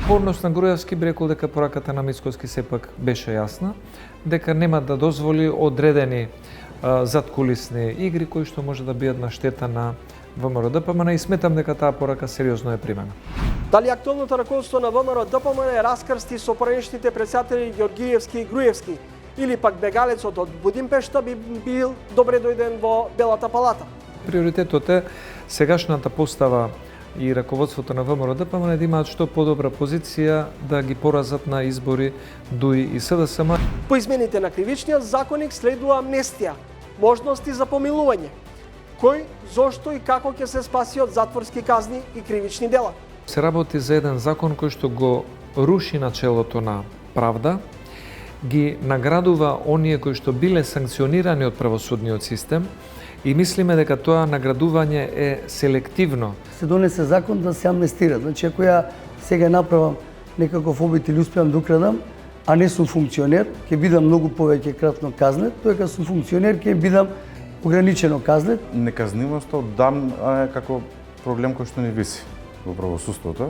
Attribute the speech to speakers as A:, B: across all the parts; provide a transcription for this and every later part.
A: По однос на Груевски би рекол дека пораката на Мицкоски сепак беше јасна, дека нема да дозволи одредени задкулисни игри кои што може да бидат на штета на ВМРО-ДПМН и сметам дека таа порака сериозно е примена.
B: Дали актуелното раководство на ВМРО-ДПМН раскрсти со поранешните председатели Георгиевски и Груевски, или пак бегалецот од Будимпешта би бил добре дојден во Белата палата?
A: Приоритетот е сегашната постава и раководството на ВМРО-ДПМН да имаат што подобра позиција да ги поразат на избори ДУИ и СДСМ.
B: По измените на кривичниот законник следува амнестија, можности за помилување. Кој, зошто и како ќе се спаси од затворски казни и кривични дела?
A: Се работи за еден закон кој што го руши начелото на правда, ги наградува оние кои што биле санкционирани од правосудниот систем и мислиме дека тоа наградување е селективно.
C: Се донесе закон да се амнестира. Значи, ако ја сега направам некаков обид или успеам да украдам, а не сум функционер, ќе бидам многу повеќе кратно казнет, тоа кога сум функционер ќе бидам ограничено казнет.
D: Неказнивоста оддам како проблем кој што не виси во правосудството.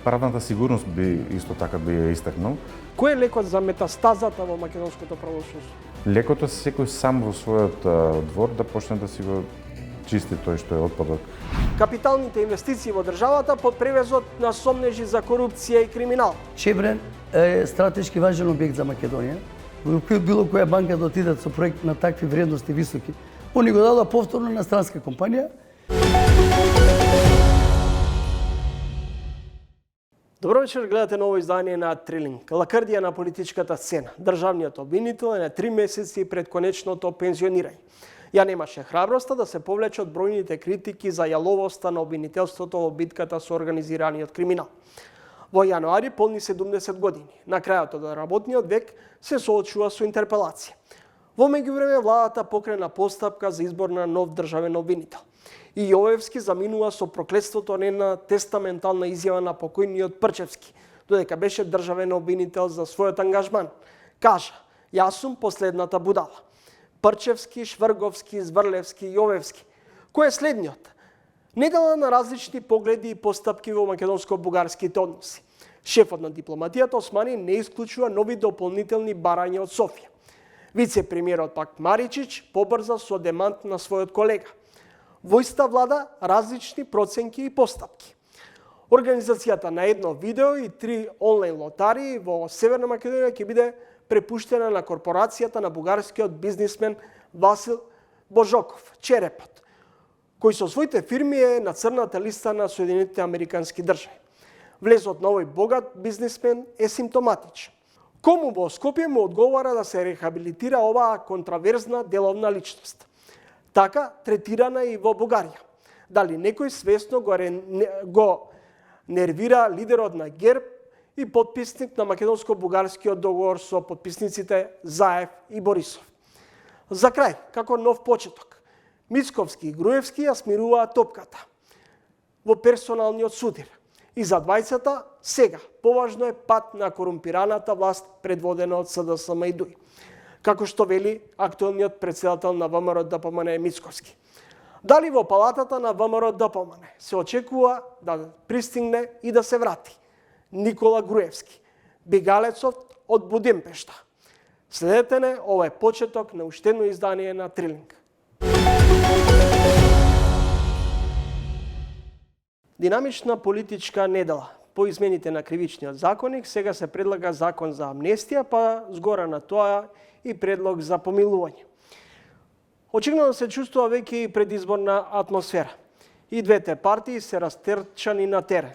D: Правната сигурност би исто така би ја истакнал.
B: Кој е лекот за метастазата во македонското правосудство?
D: Лекото се секој сам во својот двор да почне да си го чисти тој што е отпадок.
B: Капиталните инвестиции во државата под превезот на сомнежи за корупција и криминал.
C: Чебрен е стратешки важен објект за Македонија. Било која банка да отидат со проект на такви вредности високи, они го дадоа повторно на странска компанија.
B: Добро вечер, гледате ново издание на Трилинг. Лакрдија на политичката сцена. Државниот обвинител е на 3 месеци пред конечното пензионирање. Ја немаше храброста да се повлече од бројните критики за јаловоста на обвинителството во битката со организираниот криминал. Во јануари полни 70 години. На крајот од работниот век се соочува со интерпелација. Во меѓувреме владата покрена постапка за избор на нов државен обвинител. И Јовевски заминува со проклетството на една тестаментална изјава на покојниот Прчевски, додека беше државен обвинител за својот ангажман. Кажа: "Јас сум последната будала." Прчевски, Шврговски, Зврлевски, Јовевски. Кој е следниот? Недела на различни погледи и постапки во македонско-бугарските односи. Шефот на дипломатијата Османи не исклучува нови дополнителни барања од Софија. Вице-премиерот пак Маричич побрза со демант на својот колега. Во иста влада различни проценки и постапки. Организацијата на едно видео и 3 онлайн лотарии во Северна Македонија ќе биде препуштена на корпорацијата на бугарскиот бизнисмен Васил Божоков, Черепот, кој со своите фирми е на црната листа на Соединетите Американски држави. Влезот на овој богат бизнисмен е симптоматичен. Кому во Скопје му одговара да се рехабилитира оваа контраверзна деловна личност? Така третирана и во Бугарија. Дали некој свесно го нервира лидерот на ГЕРБ и потписник на македонско-бугарскиот договор со потписниците Заев и Борисов? За крај, како нов почеток, Мицковски и Груевски ја смируваат топката во персоналниот судир. И за двајцата сега поважно е пат на корумпираната власт предводена од СДСМ и ДУИ, како што вели актуелниот председател на ВМРО-ДПМН Мицковски. Дали во палатата на ВМРО-ДПМН се очекува да пристигне и да се врати Никола Груевски, бегалецот од Будимпешта? Следете не, ова е почеток на уште едно издание на Трилинг. Динамична политичка недела. По измените на кривичниот законник сега се предлага закон за амнестија, па згора на тоа и предлог за помилување. Очигледно се чувствува веќе и предизборна атмосфера. И двете партии се растерчани на терен.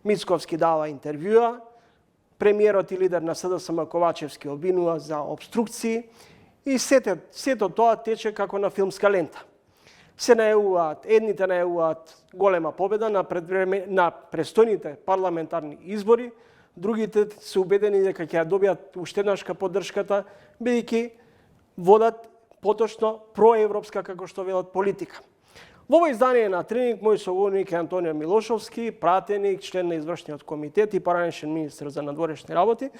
B: Мицковски дава интервјуа, премиерот и лидер на СДСМ Ковачевски обвинува за обструкции и сето тоа тече како на филмска лента. Едните најавуваат голема победа на престојните парламентарни избори, другите се убедени дека ќе ја добијат уште еднашка поддршката, бидејќи водат поточно проевропска, како што велат, политика. Во ово издание на Трилинг мој соговорник е Антонио Милошовски, пратеник, член на извршниот комитет и поранешен министер за надворешни работи.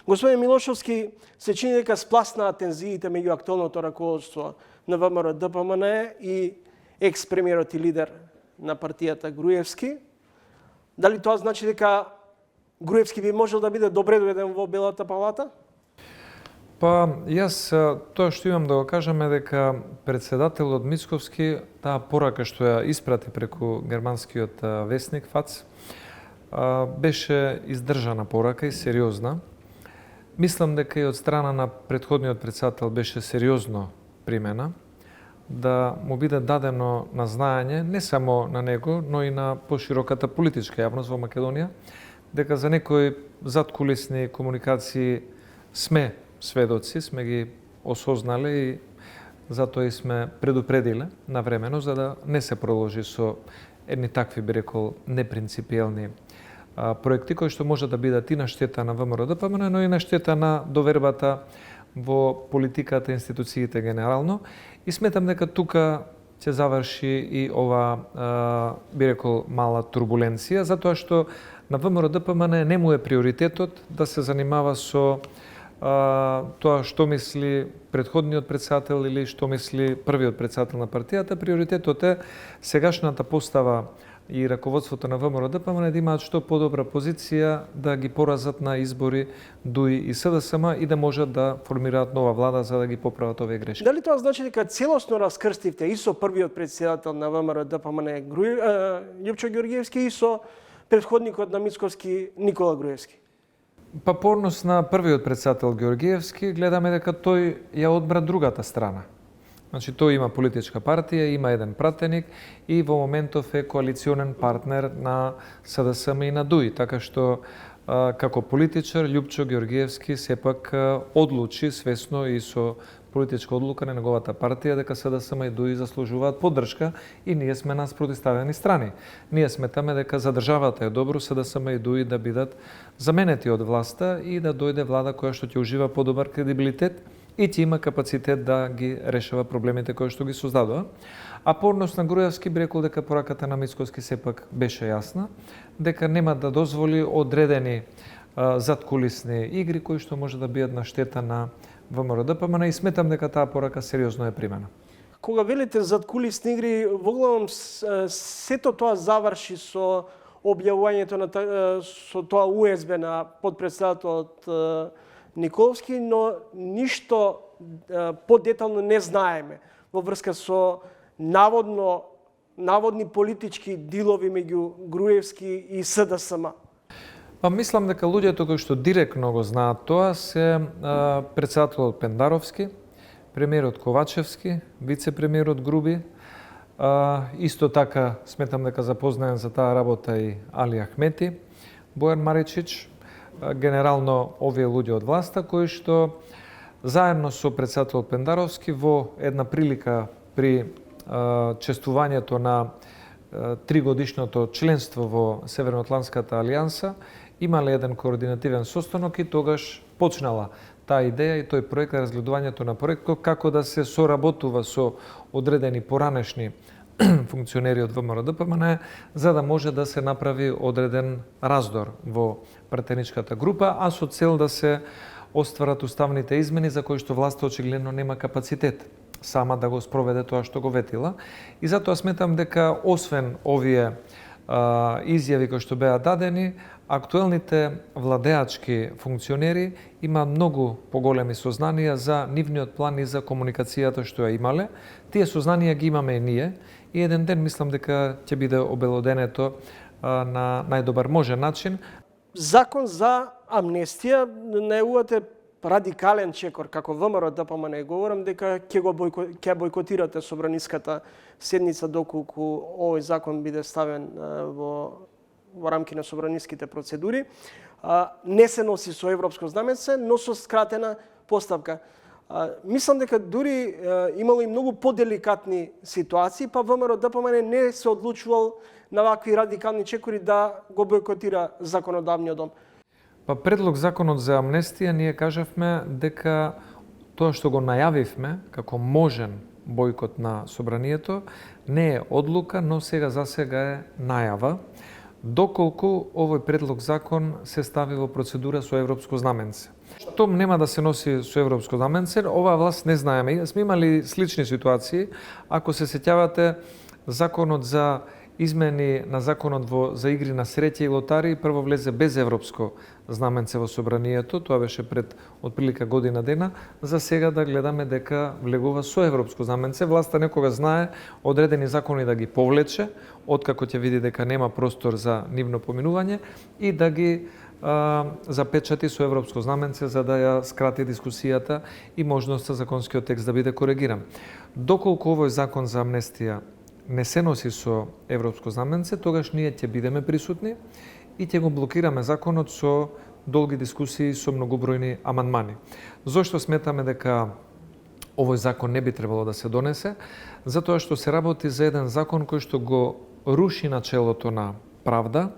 B: Господин Милошовски, се чини дека спласнаа тензиите меѓу актуелното раководство на ВМРО-ДПМН и екс-премиерот и лидер на партијата Груевски. Дали тоа значи дека Груевски би можел да биде добре доведен во Белата палата?
A: Па, јас тоа што имам да го кажам е дека председателот Мицковски, таа порака што ја испрати преку германскиот весник ФАЦ, беше издржана порака и сериозна. Мислам дека и од страна на претходниот председател беше сериозно примена, да му биде дадено на знаење, не само на него, но и на пошироката политичка јавност во Македонија, дека за некои задкулисни комуникации сме сведоци, сме ги осознали и затоа и сме предупредиле навремено, за да не се продолжи со едни такви, би рекол, непринципиелни проекти кои што може да бидат и на штета на ВМРО-ДПМН, но и на штета на довербата во политиката и институциите генерално. И сметам дека тука ќе заврши и ова, би рекол, мала турбуленција, затоа што на ВМРО-ДПМН не му е приоритетот да се занимава со тоа што мисли претходниот председател или што мисли првиот председател на партијата. Приоритетот е сегашната постава и раководството на ВМРО-ДПМН да имаат што подобра позиција да ги поразат на избори ДУИ и СДСМ и да можат да формираат нова влада за да ги поправат овие грешки.
B: Дали тоа значи дека целосно раскрстивте и со првиот председател на ВМРО-ДПМН Љупчо Ѓорѓиевски и со претходникот на Мицковски Никола Груевски?
A: Па по однос на првиот председател Ѓорѓиевски, гледаме дека тој ја одбра другата страна. Значи, тој има политичка партија, има еден пратеник и во моментов е коалиционен партнер на СДСМ и на ДУИ, така што како политичар Љупчо Ѓорѓиевски сепак одлучи свесно и со политичка одлука на неговата партија дека СДСМ и ДУИ заслужуваат поддршка и ние сме на спротивставени страни. Ние сметаме дека за државата е добро СДСМ и ДУИ да бидат заменети од власта и да дојде влада која што ќе ужива подобар кредибилитет и ќе има капацитет да ги решава проблемите кои што ги создадува. А по однос на Груевски би рекол дека пораката на Мицковски сепак беше јасна, дека нема да дозволи одредени задкулисни игри кои што може да бидат на штета на ВМРО-ДПМН и сметам дека таа порака сериозно е примена.
B: Кога велите задкулисни игри, воглавом сето тоа заврши со објавувањето на со тоа УСБ на подпредседателот Николовски, но ништо подетално не знаеме во врска со наводни политички дилови меѓу Груевски и СДСМ.
A: Па мислам дека луѓето кои што директно го знаат тоа се председателот Пендаровски, премиерот Ковачевски, вице-премиерот Груби, исто така сметам дека запознаен за таа работа и Али Ахмети, Бојан Маричич, генерално овие луѓе од власта кои што заедно со председателот Пендаровски во една прилика при чествувањето на 3-годишното членство во Северноатлантската алијанса имале еден координативен состанок и тогаш почнала таа идеја и тој проект, разгледувањето на проектот како да се соработува со одредени поранешни функционери од ВМРО-ДПМН за да може да се направи одреден раздор во пратеничката група, а со цел да се остварат уставните измени за кои што власта очигледно нема капацитет сама да го спроведе тоа што го ветила. И затоа сметам дека освен овие изјави кои што беа дадени, актуелните владеачки функционери има многу поголеми сознанија за нивниот план и за комуникацијата што ја имале. Тие сознанија ги имаме и ние и еден ден мислам дека ќе биде обелоденето на најдобар можен начин.
B: Закон за амнестија најавувате радикален чекор, како ВМРО-ДПМН говорам дека ќе бойкотирате собраниската седница доколку овој закон биде ставен во рамки на собраниските процедури. Не се носи со европско знаменце, но со скратена поставка. Мислам дека дури имало и многу поделикатни ситуации, па ВМРО-ДПМН не се одлучувал на вакви радикални чекори да го бойкотира законодавниот дом.
A: Па предлог законот за амнестија ние кажавме дека тоа што го најавивме како можен бойкот на собранието не е одлука, но сега за сега е најава, доколку овој предлог закон се стави во процедура со европско знаменце. Штом нема да се носи со европско знаменце, оваа власт не знаеме. Сме имали слични ситуации, ако се сеќавате законот за измени на законот за игри на среќа и лотари прво влезе без европско знаменце во собранието, тоа беше пред отприлика година дена, за сега да гледаме дека влегува со европско знаменце. Власта некога знае одредени закони да ги повлече, откако ќе види дека нема простор за нивно поминување и да ги запечати со европско знаменце за да ја скрати дискусијата и можноста законскиот текст да биде коригиран. Доколку овој закон за амнестија не се носи со европско знаменце, тогаш ние ќе бидеме присутни и ќе го блокираме законот со долги дискусии со многобројни амандмани. Зошто сметаме дека овој закон не би требало да се донесе? Затоа што се работи за еден закон кој што го руши начелото на правда,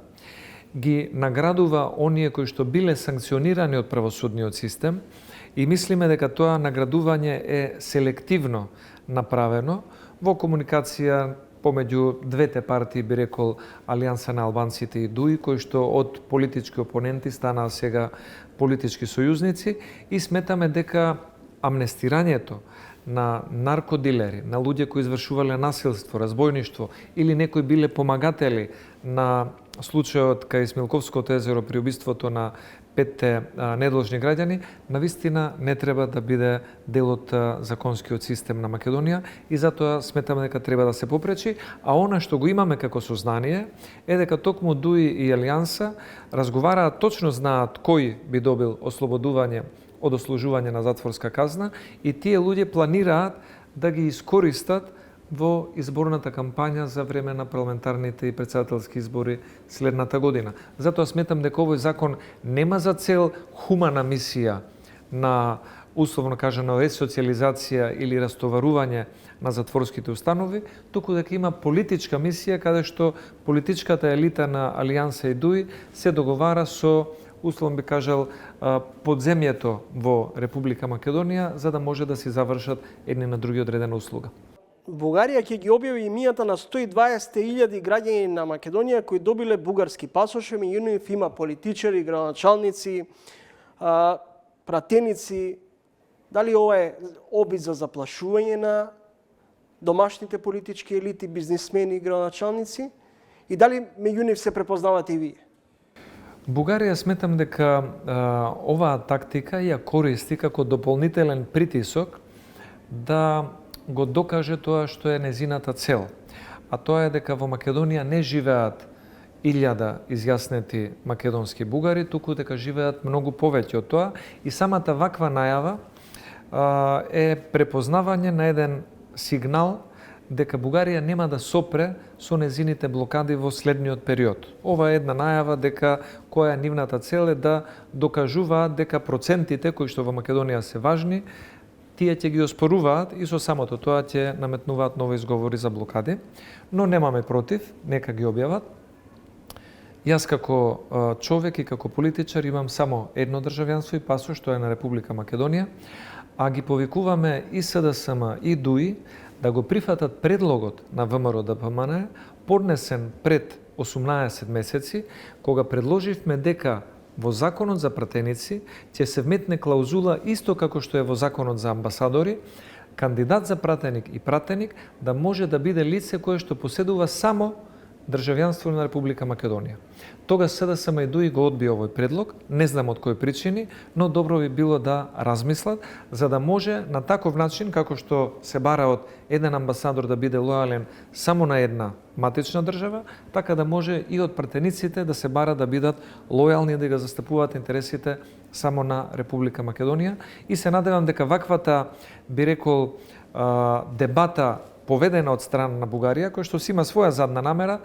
A: ги наградува оние кои што биле санкционирани од правосудниот систем и мислиме дека тоа наградување е селективно направено во комуникација помеѓу двете партии, би рекол Алијанса на албанците и ДУИ, кои што од политички опоненти станаа сега политички сојузници и сметаме дека амнестирањето на наркодилери, на луѓе кои извршувале насилство, разбойништво или некои биле помагатели на случајот кај Смилковското езеро при убиството на 5 недолжни граѓани, навистина не треба да биде дел од законскиот систем на Македонија и затоа сметаме дека треба да се попречи, а она што го имаме како сознание е дека токму ДУИ и Алијанса разговараат, точно знаат кој би добил ослободување од ослужување на затворска казна и тие луѓе планираат да ги искористат во изборната кампања за време на парламентарните и претседателски избори следната година. Затоа сметам дека овој закон нема за цел хумана мисија на условно кажано ресоциализација или растоварување на затворските установи, туку дека има политичка мисија каде што политичката елита на Алијанса и ДУИ се договара со условно би кажал подземјето во Република Македонија за да може да си завршат едни на други одредена услуга.
B: Бугарија ќе ги објави имињата на 120.000 граѓани на Македонија кои добиле бугарски пасоши, меѓу нив има политичари, градоначалници, пратеници. Дали ова е обид за заплашување на домашните политички елити, бизнисмени и градоначалници? И дали меѓу нив се препознавате и вие?
A: Бугарија сметам дека оваа тактика ја користи како дополнителен притисок да го докаже тоа што е незината цел. А тоа е дека во Македонија не живеат 1000 изјаснети македонски бугари, туку дека живеат многу повеќе од тоа и самата ваква најава е препознавање на еден сигнал дека Бугарија нема да сопре со незините блокади во следниот период. Ова е една најава дека која е нивната цел е да докажуваат дека процентите кои што во Македонија се важни, тие ќе ги оспоруваат и со самото тоа ќе наметнуваат нови изговори за блокади, но немаме против, нека ги објават. Јас како човек и како политичар имам само едно државјанство и пасош, што е на Република Македонија, а ги повикуваме и СДСМ и ДУИ да го прифатат предлогот на ВМРО-ДПМН, поднесен пред 18 месеци, кога предложивме дека во законот за пратеници ќе се вметне клаузула исто како што е во законот за амбасадори, кандидат за пратеник и пратеник да може да биде лице кое што поседува само државјанство на Република Македонија. Тогаш СДСМ и ДУИ го одби овој предлог, не знам од кои причини, но добро би било да размислат, за да може на таков начин, како што се бара од еден амбасадор да биде лојален само на една матична држава, така да може и од пратениците да се бара да бидат лојални да ги застапуваат интересите само на Република Македонија. И се надевам дека ваквата, би рекол, дебата поведена од страна на Бугарија, која што си има своја задна намера,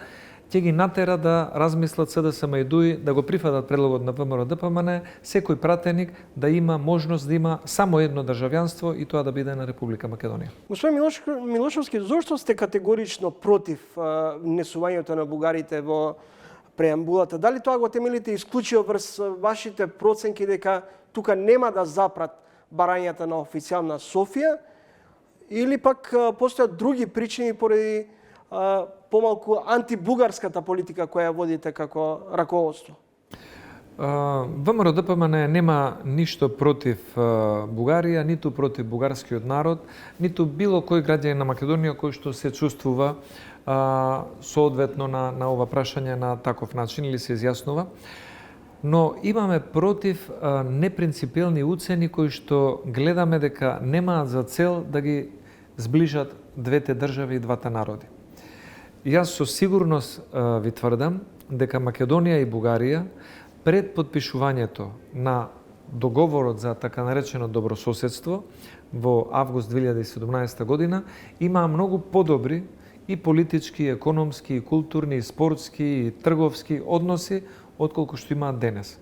A: ќе ги натера да размислат СДСМ и ДУИ да го прифатат предлогот на ВМРО-ДПМН, секој пратеник да има можност да има само едно државјанство и тоа да биде на Република Македонија.
B: Господин Милошовски, зошто сте категорично против внесувањето на бугарите во преамбулата? Дали тоа го темелите исклучио врз вашите проценки дека тука нема да запрат барањата на официјална Софија, или пак постојат други причини поради помалку антибугарската политика која водите како раководство?
A: ВМРО-ДПМН нема ништо против Бугарија, ниту против бугарскиот народ, ниту било кој граѓанин на Македонија кој што се чувствува соодветно на ова прашање на таков начин или се изјаснува. Но имаме против непринципелни уцени кои што гледаме дека немаат за цел да ги зближат двете држави и двата народи. Јас со сигурност ви тврдам дека Македонија и Бугарија пред подпишувањето на договорот за така наречено добрососедство во август 2017 година имаа многу подобри и политички, и економски, и културни, и спортски, и трговски односи отколку што имаат денес.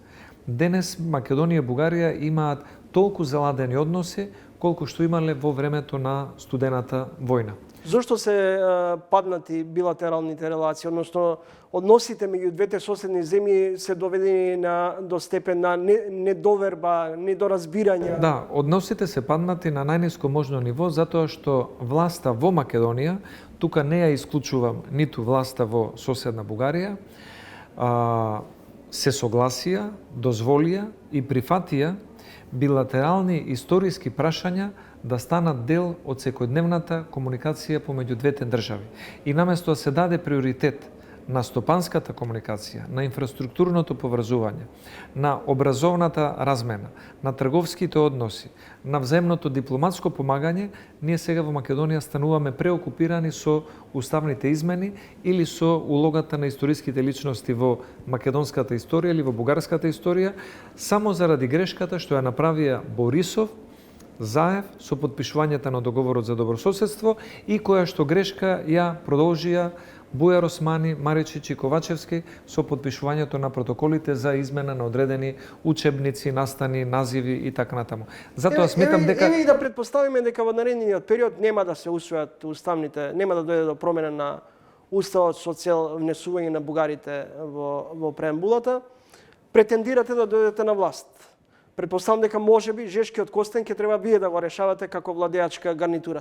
A: Денес Македонија и Бугарија имаат толку заладени односи колку што имале во времето на студената војна.
B: Зошто се паднати билатералните релации, односно односите меѓу двете соседни земји се доведени до степен на недоверба, недоразбирање?
A: Да, односите се паднати на најниско можно ниво затоа што власта во Македонија, тука не ја исклучувам ниту власта во соседна Бугарија, се согласија, дозволија и прифатија билатерални историски прашања да станат дел од секојдневната комуникација помеѓу двете држави. И наместо да се даде приоритет на стопанската комуникација, на инфраструктурното поврзување, на образовната размена, на трговските односи, на взаимното дипломатско помагање, ние сега во Македонија стануваме преокупирани со уставните измени или со улогата на историските личности во македонската историја или во бугарската историја, само заради грешката што ја направија Борисов, Заев со подпишувањето на договорот за добрососедство и која што грешка ја продолжија Бујар Османи, Маричич и Ковачевски со подпишувањето на протоколите за измена на одредени учебници, настани, називи и така натаму. Затоа сметам дека
B: Еве и да претпоставиме дека во наредниот период нема да се усвојат уставните, нема да дојде до промена на уставот со цел внесување на бугарите во преамбулата, претендирате да дојдете на власт. Претпоставам дека можеби Жешкиот Костен ќе треба вие да го решавате како владеачка гарнитура.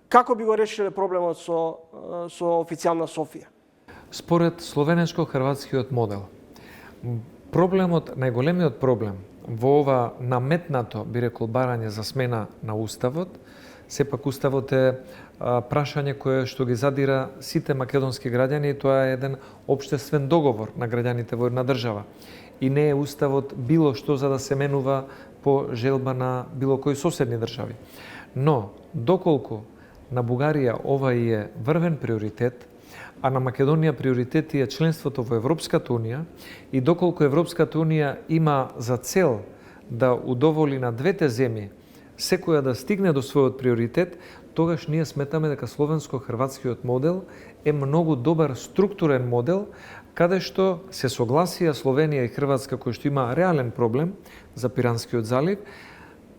B: Како би го решиле проблемот со официјална Софија?
A: Според словенечко-хрватскиот модел, проблемот, најголемиот проблем во ова наметнато, би рекол, барање за смена на уставот, сепак уставот е прашање кое што ги задира сите македонски граѓани и тоа е еден општествен договор на граѓаните во една држава. И не е уставот било што за да се менува по желба на било кои соседни држави. Но, доколку на Бугарија ова е врвен приоритет, а на Македонија приоритет е членството во Европската Унија, и доколку Европската Унија има за цел да удоволи на двете земји секоја да стигне до својот приоритет, тогаш ние сметаме дека словенско-хрватскиот модел е многу добар структурен модел, каде што се согласија Словенија и Хрватска кои што има реален проблем за Пиранскиот залив,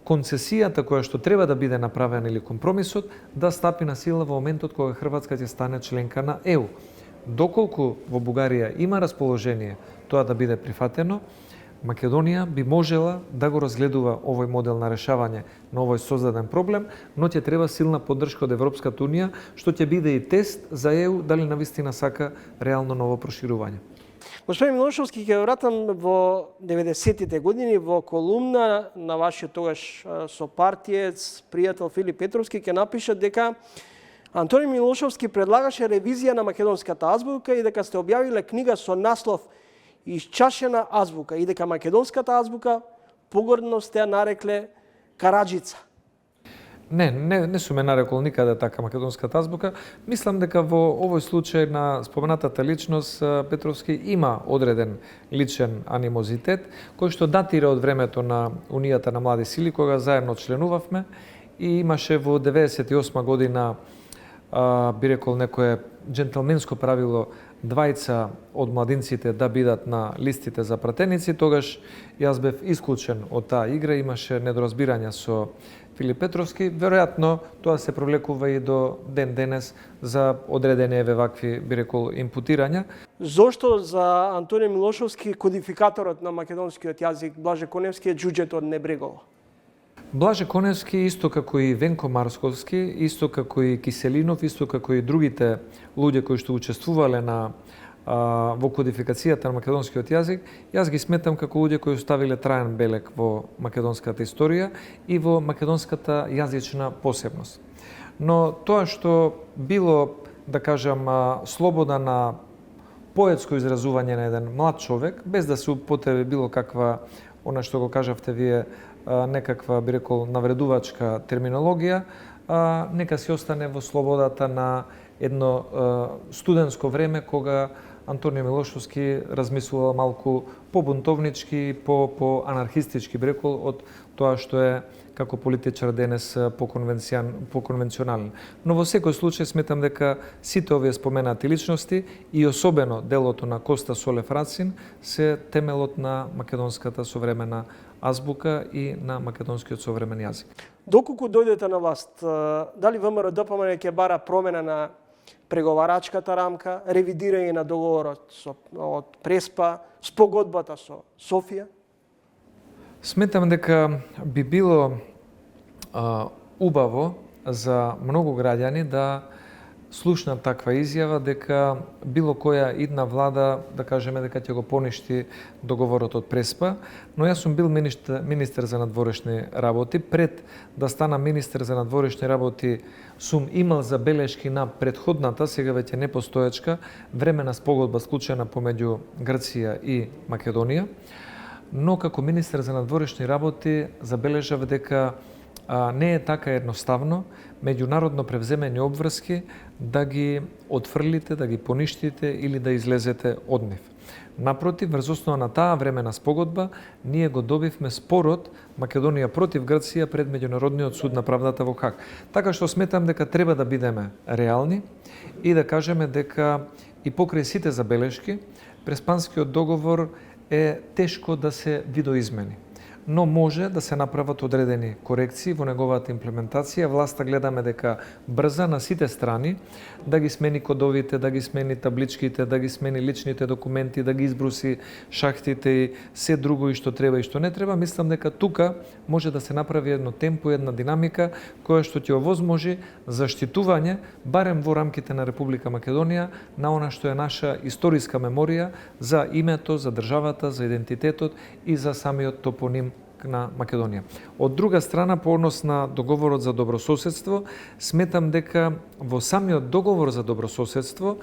A: концесијата која што треба да биде направена или компромисот да стапи на сила во моментот кога Хрватска ќе стане членка на ЕУ. Доколку во Бугарија има расположение тоа да биде прифатено, Македонија би можела да го разгледува овој модел на решавање на овој создаден проблем, но ќе треба силна поддршка од Европската Унија, што ќе биде и тест за ЕУ дали навистина сака реално ново проширување.
B: Господин Милошовски, ќе вратам во 90-тите години во колумна на вашиот тогаш сопартиец, пријател Филип Петровски, ќе напише дека Антони Милошовски предлагаше ревизија на македонската азбука и дека сте објавиле книга со наслов Исчашена азбука и дека македонската азбука погордно сте ја нарекле Караджица.
A: Не сум ме нарекол никаде така македонската азбука. Мислам дека во овој случај на споменатата личност Петровски има одреден личен анимозитет, кој што датира од времето на Унијата на млади сили, кога заедно членувавме и имаше во 98 година би рекол некое джентлменско правило двајца од младинците да бидат на листите за пратеници, тогаш јас бев исклучен од таа игра, имаше недоразбирање со Филип Петровски, веројатно тоа се провлекува и до ден денес за одредени еве вакви, би рекол, импутирања.
B: Зошто за Антони Милошовски кодификаторот на македонскиот јазик Блаже Коневски е џуџето од Небреголо?
A: Блаже Коневски, исто како и Венко Марсковски, исто како и Киселинов, исто како и другите луѓе кои што учествувале во кодификацијата на македонскиот јазик, јас ги сметам како луѓе кои оставиле траен белег во македонската историја и во македонската јазична посебност. Но тоа што било да кажам, слобода на поетско изразување на еден млад човек, без да се употреби било каква, она што го кажавте вие, некаква, би рекол, навредувачка терминологија, нека си остане во слободата на едно студентско време кога Антонио Милошовски размислува малку по-бунтовнички, по-анархистички, би рекол, од тоа што е како политичар денес по-конвенционален. Но во секој случај сметам дека сите овие споменати личности и особено делото на Коста Солев Рацин се темелот на македонската современа азбука и на македонскиот современ јазик.
B: Доколку дојдете на власт, дали ВМРО-ДПМН ќе бара промена на преговарачката рамка, ревидирање на договорот од Преспа, спогодбата со Софија?
A: Сметам дека би било убаво за многу граѓани да слушнат таква изјава дека било која идна влада, да кажеме дека ќе го поништи договорот од Преспа, но јас сум бил министер за надворешни работи. Пред да стана министер за надворешни работи сум имал забелешки на претходната, сега веќе непостоечка, времена спогодба склучена помеѓу Грција и Македонија. Но како министер за надворешни работи забележав дека не е така едноставно меѓународно превземени обврски да ги отфрлите, да ги поништите или да излезете од нив. Напротив, врз основа на таа времена спогодба, ние го добивме спорот Македонија против Грција пред Меѓународниот суд на правдата во Хаг. Така што сметам дека треба да бидеме реални и да кажеме дека и покрај сите забелешки, Преспанскиот договор е тешко да се видоизмени. Но може да се направат одредени корекции во неговата имплементација. Власта гледаме дека брза на сите страни да ги смени кодовите, да ги смени табличките, да ги смени личните документи, да ги избруси шахтите и се друго и што треба и што не треба. Мислам дека тука може да се направи едно темпо, една динамика која што ќе овозможи заштитување барем во рамките на Република Македонија на она што е наша историска меморија за името, за државата, за идентитетот и за самиот топоним на Македонија. Од друга страна, по однос на договорот за добрососедство, сметам дека во самиот договор за добрососедство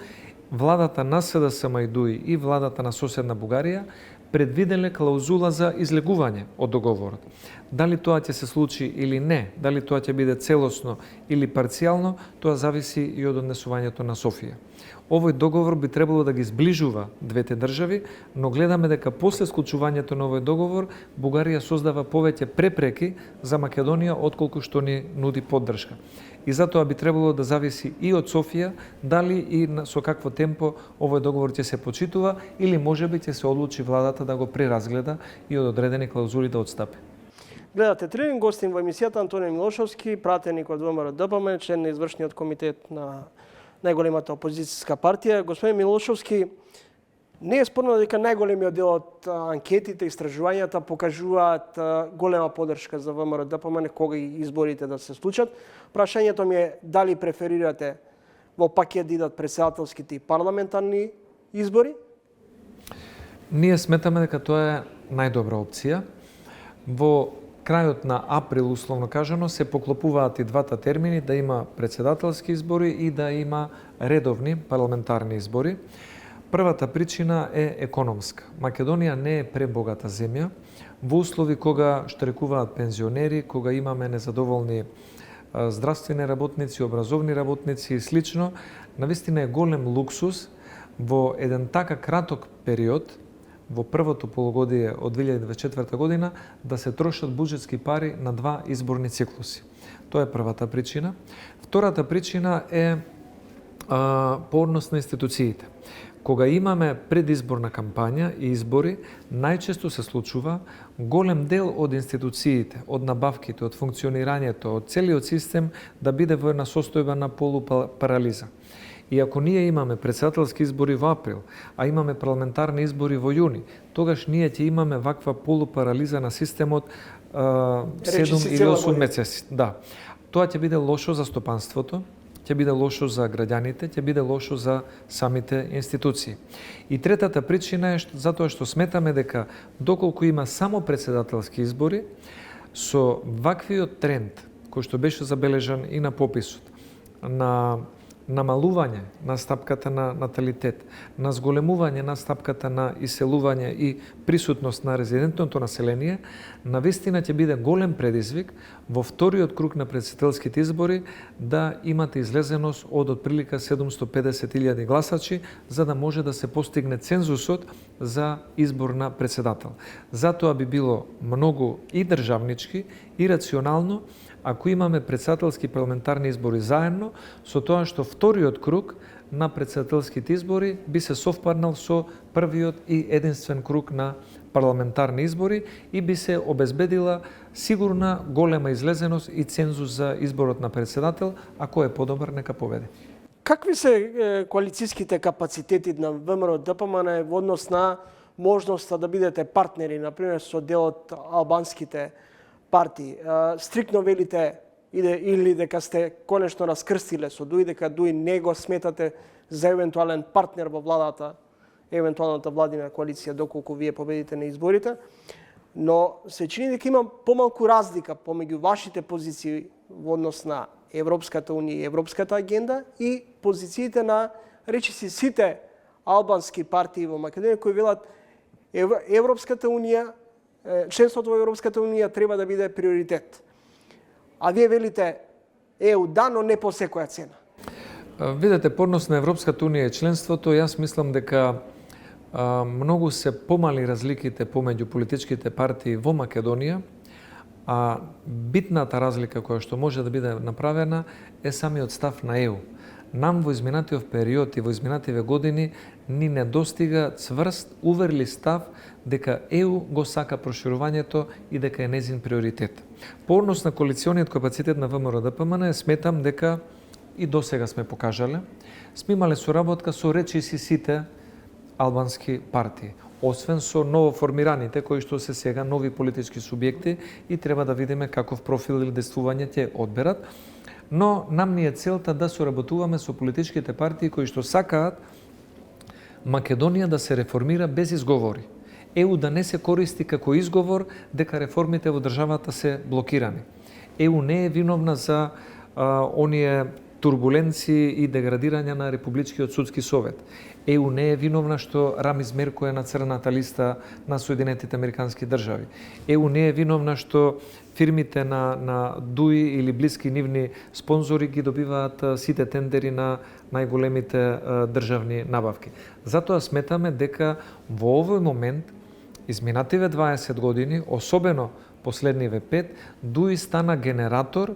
A: владата на СДСМ и владата на соседна Бугарија предвиделе клаузула за излегување од договорот. Дали тоа ќе се случи или не, дали тоа ќе биде целосно или парцијално, тоа зависи и од однесувањето на Софија. Овој договор би требало да ги зближува двете држави, но гледаме дека после склучувањето на овој договор Бугарија создава повеќе препреки за Македонија отколку што ни нуди поддршка. И затоа би требало да зависи и од Софија дали и со какво темпо овој договор ќе се почитува или можеби ќе се одлучи владата да го преразгледа и од одредени клаузули да отстапи.
B: Гледате Трилинг, гостин во емисијата Антонио Милошовски, пратеник од ВМРО-ДПМН, член на извршниот комитет на најголемата опозицијска партија. Господин Милошовски, не е спорно дека најголемиот дел од анкетите и истражувањата покажуваат голема поддршка за ВМРО-ДПМН кога и изборите да се случат. Прашањето ми е дали преферирате во пакет да идат претседателските и парламентарни избори?
A: Ние сметаме дека тоа е најдобра опција. Во крајот на април, условно кажано, се поклопуваат и двата термини, да има претседателски избори и да има редовни парламентарни избори. Првата причина е економска. Македонија не е пребогата земја. Во услови кога штрекуваат пензионери, кога имаме незадоволни здравствени работници, образовни работници и слично, навистина е голем луксус во еден така краток период, во првото полугодие од 2024 година, да се трошат буџетски пари на два изборни циклуси. Тоа е првата причина. Втората причина е по однос на институциите. Кога имаме предизборна кампања и избори, најчесто се случува голем дел од институциите, од набавките, од функционирањето, од целиот систем да биде во една состојба на полупарализа. И ако ние имаме претседателски избори во април, а имаме парламентарни избори во јуни, тогаш ние ќе имаме ваква полупарализа на системот 7 или 8 месеци. Да. Тоа ќе биде лошо за стопанството, ќе биде лошо за граѓаните, ќе биде лошо за самите институции. И третата причина е затоа што сметаме дека доколку има само претседателски избори, со ваквиот тренд кој што беше забележан и на пописот на намалување на стапката на наталитет, на зголемување на стапката на иселување и присутност на резидентното население, навистина ќе биде голем предизвик во вториот круг на претседателските избори да имате излезеност од отприлика 750.000 гласачи, за да може да се постигне цензусот за избор на претседател. Затоа би било многу и државнички и рационално ако имаме претседателски парламентарни избори заедно, со тоа што вториот круг на претседателските избори би се совпаднал со првиот и единствен круг на парламентарни избори и би се обезбедила сигурна голема излезеност и цензус за изборот на претседател, ако е подобар, нека победи.
B: Какви се коалицијските капацитети на ВМРО-ДПМН во однос на можноста да бидете партнери, например, со дел од албанските партии? Стрикно велите или дека сте конечно раскрстиле со ДУИ, дека ДУИ не го сметате за евентуален партнер во владата, евентуалната владина коалиција, доколку вие победите на изборите, но се чини дека има помалку разлика помеѓу вашите позиции во однос на Европската унија и Европската агенда и позициите на речиси сите албански партии во Македонија кои велат Европската унија, членството во Европската унија треба да биде приоритет. А вие велите ЕУ да, но не по секоја цена.
A: Видете, по однос на Европската унија и членството, јас мислам дека многу се помали разликите помеѓу политичките партии во Македонија, а битната разлика која што може да биде направена е самиот став на ЕУ. Нам во изминатиот период и во изминативе години ни недостига цврст, уверли став дека ЕУ го сака проширувањето и дека е незин приоритет. По однос на коалициониот капацитет на ВМРО-ДПМН, сметам дека и досега сме покажале, сме имале соработка со речиси сите албански партии, освен со новоформираните кои што се сега нови политички субјекти и треба да видиме каков профил или действување ќе одберат. Но нам ни е целта да соработуваме со политичките партии кои што сакаат Македонија да се реформира без изговори. ЕУ да не се користи како изговор дека реформите во државата се блокирани. ЕУ не е виновна за оние турбуленции и деградирање на Републичкиот судски совет. ЕУ не е виновна што Рамиз Мерко е на црната листа на Соединетите Американски држави. ЕУ не е виновна што фирмите на ДУИ или блиски нивни спонзори ги добиваат сите тендери на најголемите државни набавки. Затоа сметаме дека во овој момент, изминативе 20 години, особено последниве 5, ДУИ стана генератор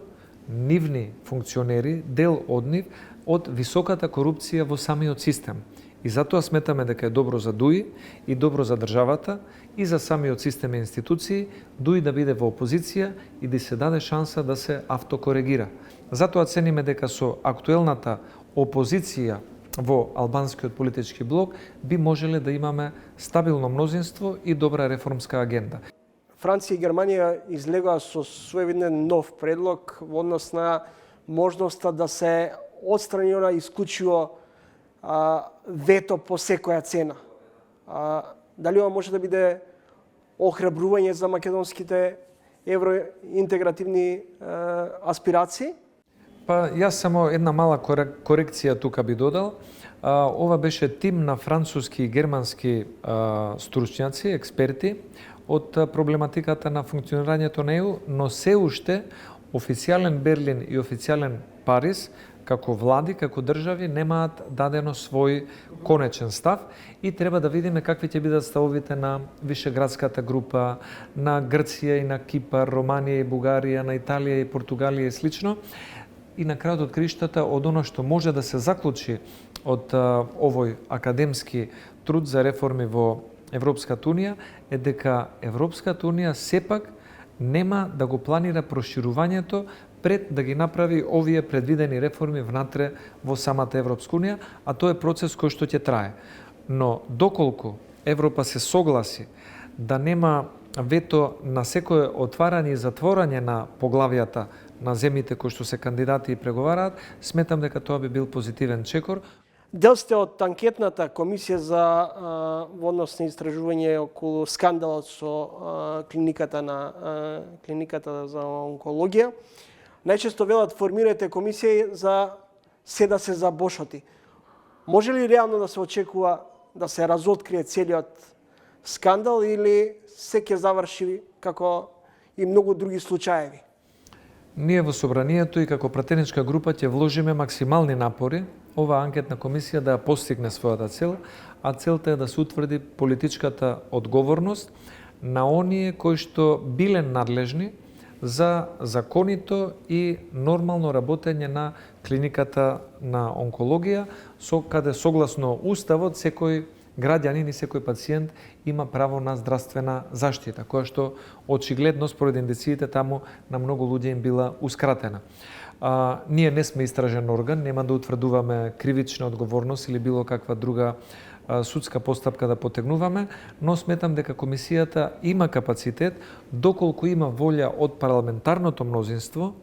A: нивни функционери, дел од нив, од високата корупција во самиот систем. И затоа сметаме дека е добро за ДУИ и добро за државата и за самиот систем и институции ДУИ да биде во опозиција и да се даде шанса да се автокоригира. Затоа цениме дека со актуелната опозиција во албанскиот политички блок би можеле да имаме стабилно мнозинство и добра реформска агенда.
B: Франција и Германија излегоа со своевиден нов предлог во однос на можноста да се отстрани она исклучиво вето по секоја цена. Дали ова може да биде охрабрување за македонските евроинтегративни аспирации?
A: Па јас само една мала корекција тука би додал. Ова беше тим на француски и германски стручњаци, експерти од проблематиката на функционирањето на ЕУ, но се уште официјален Берлин и официјален Париз како влади, како држави, немаат дадено свој конечен став и треба да видиме какви ќе бидат ставовите на Вишеградската група, на Грција и на Кипар, Романија и Бугарија, на Италија и Португалија и слично. И на крајот од криштата, од оно што може да се заклучи од овој академски труд за реформи во Европската унија е дека Европската унија сепак нема да го планира проширувањето пред да ги направи овие предвидени реформи внатре во самата Европска унија, а тоа е процес кој што ќе трае. Но доколку Европа се согласи да нема вето на секое отварање и затворање на поглавијата на земјите кои што се кандидати и преговараат, сметам дека тоа би бил позитивен чекор.
B: Дел сте од анкетната комисија за во однос на истражување околу скандалот со клиниката за онкологија. Најчесто велат формирајте комисија за се да се забошоти. Може ли реално да се очекува да се разоткрие целиот скандал или се ќе заврши како и многу други случаеви?
A: Ние во собранието и како пратеничка група ќе вложиме максимални напори оваа анкетна комисија да ја постигне својата цел, а целта е да се утврди политичката одговорност на оние кои што биле надлежни за законито и нормално работење на клиниката на онкологија, каде согласно Уставот секој граѓанин и секој пациент има право на здравствена заштита, која што очигледно според индициите таму на многу луѓе им била ускратена. Ние не сме истражен орган, нема да утврдуваме кривична одговорност или било каква друга судска постапка да потегнуваме, но сметам дека комисијата има капацитет, доколку има волја од парламентарното мнозинство,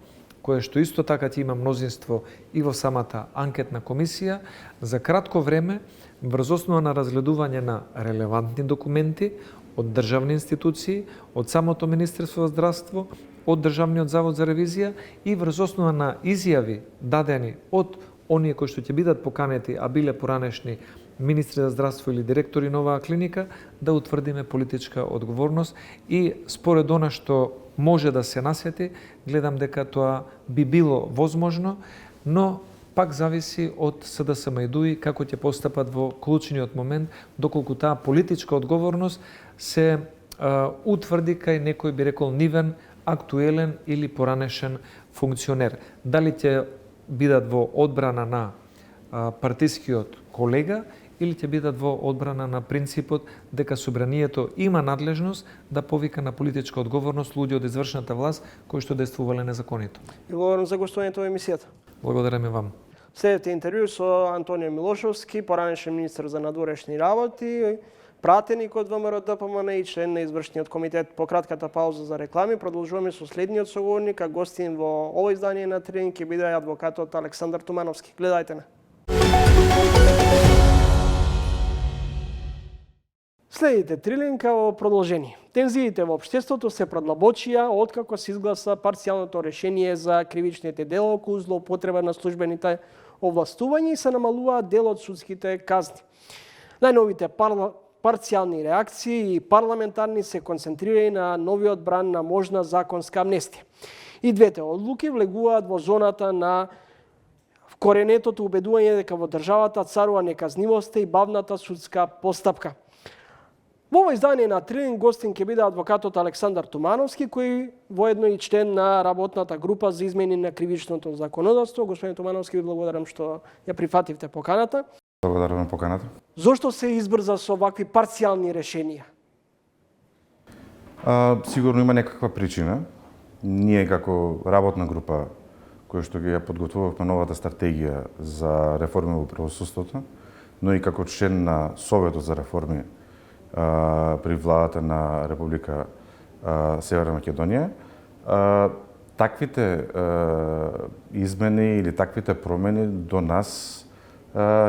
A: кое што исто така ќе има мнозинство и во самата анкетна комисија, за кратко време, врз основа на разгледување на релевантни документи од државни институции, од самото Министерство за здравство, од Државниот завод за ревизија и врз основа на изјави дадени од оние кои што ќе бидат поканети, а биле поранешни министри за здравство или директори на оваа клиника, да утврдиме политичка одговорност и според она што може да се насети, гледам дека тоа би било возможно, но пак зависи од СДСМ-ИДУИ како ќе постапат во клучниот момент, доколку таа политичка одговорност се утврди кај некој би рекол нивен, актуелен или поранешен функционер. Дали ќе бидат во одбрана на партискиот колега или ќе бидат во одбрана на принципот дека собранието има надлежност да повика на политичка одговорност луѓе од извршната власт кои што действувале незаконито.
B: И говорам за гостувањето во емисијата.
A: Благодарам и вам.
B: Следете интервју со Антонио Милошовски, поранешен министер за надворешни работи, пратеник од ВМРО ДПМН и член на извршниот комитет. По кратката пауза за реклами продолжуваме со следниот соговорник, а гостин во ово издание на Трилинг ќе биде адвокатот Александар Тумановски. Гледајте на. Следите Трилинка во продолжение. Тензиите во општеството се продлабочија откако се изгласа парцијалното решение за кривичните дела околу злоупотреба на службените овластувања и се намалуваат дел од судските казни. Најновите парцијални реакции и парламентарни се концентрираи на новиот бран на можна законска амнестија. И двете одлуки влегуваат во зоната на вкоренетото убедување дека во државата царува неказнивоста и бавната судска постапка. Во ово издание на Трилинг гостин ќе биде адвокатот Александар Тумановски, кој воедно и член на работната група за измени на кривичното законодавство. Господин Тумановски, ви благодарам што ја прифативте поканата.
D: Благодарам на поканата.
B: Зошто се избрза со вакви парцијални решенија?
D: Сигурно има некаква причина. Ние како работна група која што ги ја подготвувавме новата стратегија за реформи во правосудството, но и како член на Советот за реформи при владата на Република Северна Македонија, таквите измени или таквите промени до нас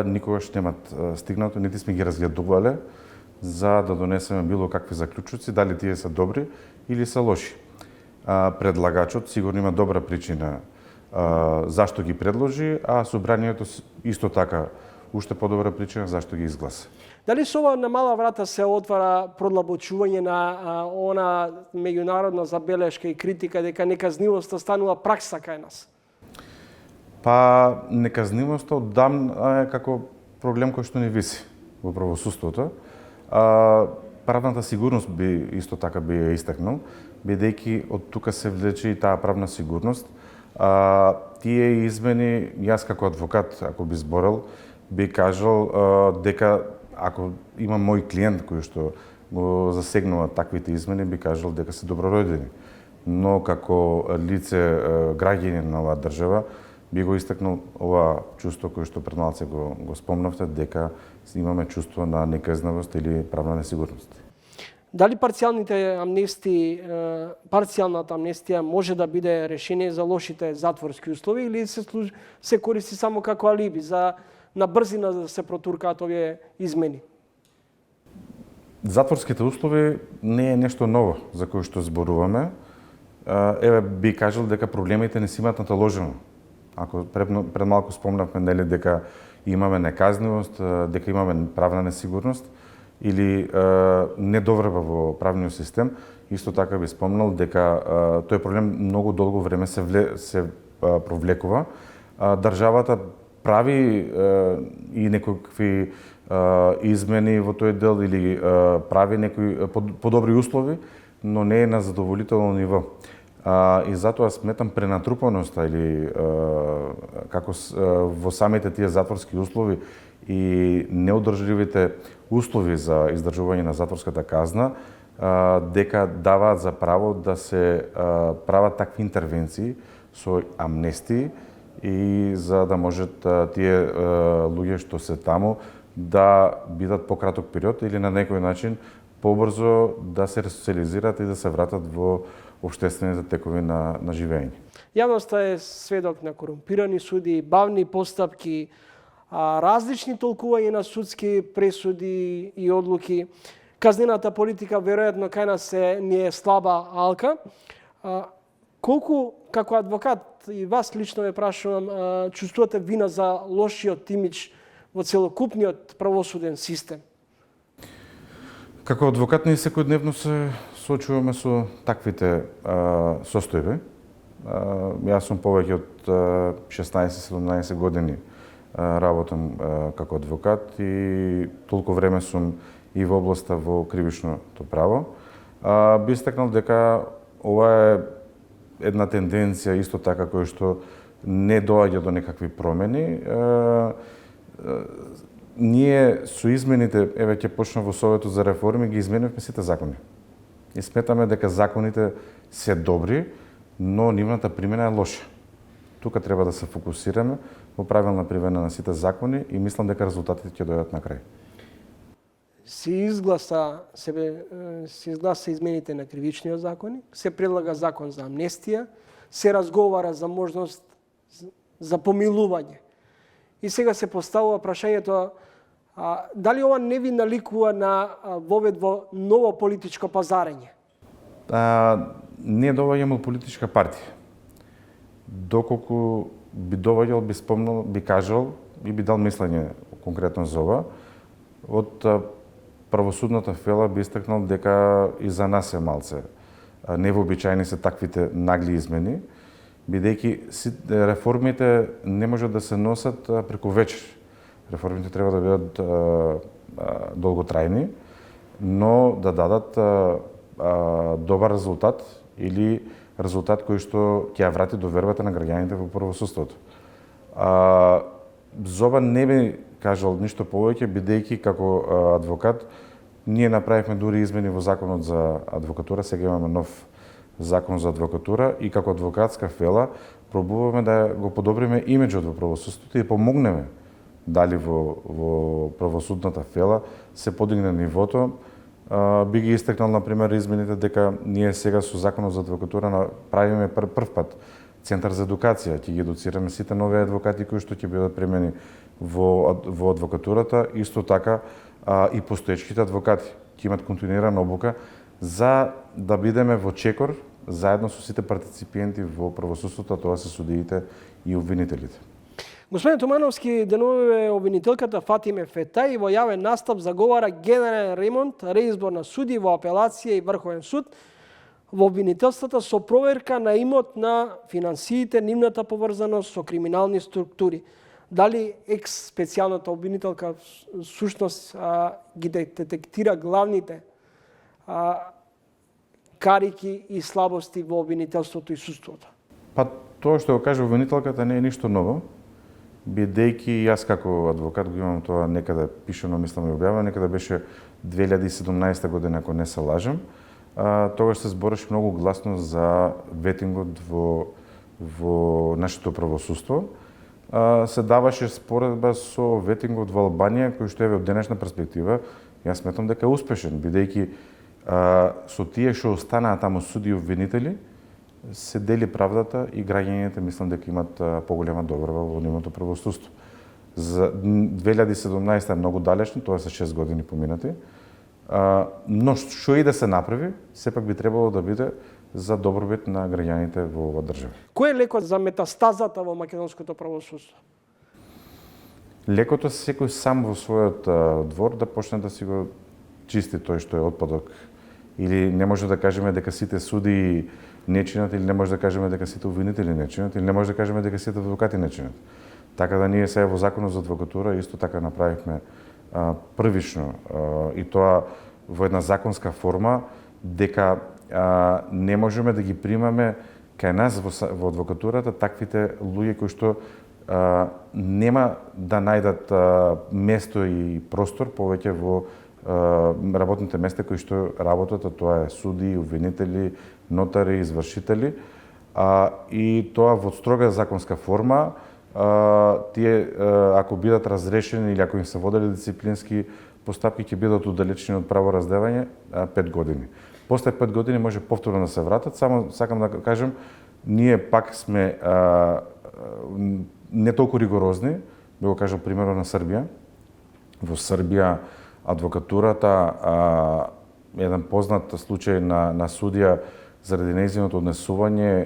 D: никогаш немат стигнато, нити сме ги разгледувале за да донесеме било какви заклучоци, дали тие се добри или се лоши. Предлагачот сигурно има добра причина зашто ги предложи, а собранието исто така уште подобра причина зашто ги изгласа.
B: Дали со ова на мала врата се отвара продлабочување на она меѓународна забелешка и критика дека неказнивоста станува пракса кај нас?
D: Па неказнивоста оддам е како проблем кој што не виси во правосудството. Правната сигурност би исто така би ја истакнал, бидејќи од тука се влече и таа правна сигурност. Тие измени, јас како адвокат, ако би зборел, би кажал дека ако има мој клиент кој што го засегнува таквите измени, би кажал дека се доброродени. Но како лице граѓанин на оваа држава, би го истакнал ова чувство кое што пред малце го спомнавте, дека имаме чувство на неказнивост или правна несигурност.
B: Дали парцијалната амнестија може да биде решение за лошите затворски услови или се користи само како алиби за на брзина да се протуркаат овие измени?
D: Затворските услови не е нешто ново за кое што зборуваме. Еве би кажал дека проблемите не се имаат наталожено. Ако пред малку спомнавме нели дека имаме неказнивост, дека имаме правна несигурност или недовреба во правниот систем, исто така би спомнал дека тој проблем многу долго време се провлекува. Државата прави и некакви измени во тој дел или прави некои подобри услови, но не е на задоволително ниво. И затоа сметам пренатрупаноста или како во самите тие затворски услови и неодржливите услови за издржување на затворската казна дека даваат за право да се прават такви интервенции со амнестии и за да можат тие луѓе што се таму да бидат пократок период или на некој начин побрзо да се ресоциализираат и да се вратат во општествените текови на живење.
B: Јавноста е сведок на корумпирани суди, бавни постапки, различни толкувања на судски пресуди и одлуки. Казнената политика веројатно кај нас не е слаба алка. Колку како адвокат и вас лично ве прашувам, чувствувате вина за лошиот имидж во целокупниот правосуден систем?
D: Како адвокат ние секојдневно се соочуваме со таквите состојби. Јас сум повеќе од 16-17 години работам како адвокат и толку време сум и во областа во кривичното право. Би истакнал дека ова е една тенденција исто така која што не доаѓа до некакви промени. Ние со измените, еве ќе почнам во Советот за реформи, ги изменивме сите закони. И сметаме дека законите се добри, но нивната примена е лоша. Тука треба да се фокусираме во правилна примена на сите закони и мислам дека резултатите ќе дојдат на крај.
B: Се изгласа измените на кривичниот закони, се предлага закон за амнестија, се разговара за можност за помилување. И сега се поставува прашањето дали ова не ви наликува на вовед во ново политичко пазарење?
D: Не доваѓам од политичка партија. Доколку би доваѓал, би спомнал, би кажал и би дал мислење конкретно за ова. Од правосудната фела би истакнал дека и за нас е малце невообичаени се таквите нагли измени, бидејќи реформите не можат да се носат преку вечер. Реформите треба да бидат долготрајни, но да дадат добар резултат или резултат кој што ќе ја врати довербата на граѓаните во правосудството. За ова не би кажал ништо повеќе, бидејќи како адвокат ние направивме дури измени во законот за адвокатура, сега имаме нов закон за адвокатура и како адвокатска фела пробуваме да го подобриме имиџот во правосудството и помогнеме дали во правосудната фела се подигне нивото. Би ги истакнал, например, измените дека ние сега со законот за адвокатура правиме прв пат Центар за едукација, ќе ги едуцираме сите нови адвокати кои што ќе бидат премени во адвокатурата, исто така и постоечките адвокати ќе имат континуирана обука за да бидеме во чекор заедно со сите партиципиенти во правосудството, тоа се судиите и обвинителите.
B: Господин Тумановски, деновиве обвинителката Фатиме Фетај во јавен настап заговара генерален ремонт, реизбор на суди во апелација и Врховен суд во обвинителствата со проверка на имот на финансиите, нивната поврзаност со криминални структури. Дали специјалната обвинителка сушност ги детектира главните карики и слабости во обвинителството и судството?
D: Тоа што го кажа обвинителката не е ништо ново, бидејќи јас како адвокат го имам тоа некаде пишано, мислам и објавено, некаде беше 2017 година, ако не се лажам. Тогаш се збореше многу гласно за ветингот во нашето правосудство. Се даваше споредба со ветингот во Албанија, кој што е од денешна перспектива, јас сметам дека е успешен, бидејќи со тие што останаа таму суди и обвинители, се дели правдата и граѓаните мислам дека имат поголема доверба во нивното правосудство. За 2017 е многу далечни, тоа се 6 години поминати. Но што и да се направи, сепак би требало да биде за добробит на граѓаните во оваа држава.
B: Кој е лекот за метастазата во македонското правосудство?
D: Лекото секој сам во својот двор да почне да си го чисти тој што е отпадок. Или не може да кажеме дека сите суди не чинат, или не може да кажеме дека сите обвинители не чинат, или не може да кажеме дека сите адвокати не чинат. Така да ние сега во Законот за адвокатура исто така направивме првично и тоа во една законска форма дека не можеме да ги примаме кај нас во адвокатурата таквите луѓе кои што нема да најдат место и простор повеќе во работните места кои што работат, а тоа е суди, обвинители, нотари, извршители, и тоа во строга законска форма. Тие, ако бидат разрешени или ако им се водели дисциплински постапки, ќе бидат удалечени од правораздавање 5 години. После 5 години може повторно да се вратат. Само сакам да кажем, ние пак сме не толку ригорозни, би го кажал примерно на Србија. Во Србија адвокатурата, еден познат случај на судија заради нејзиното однесување,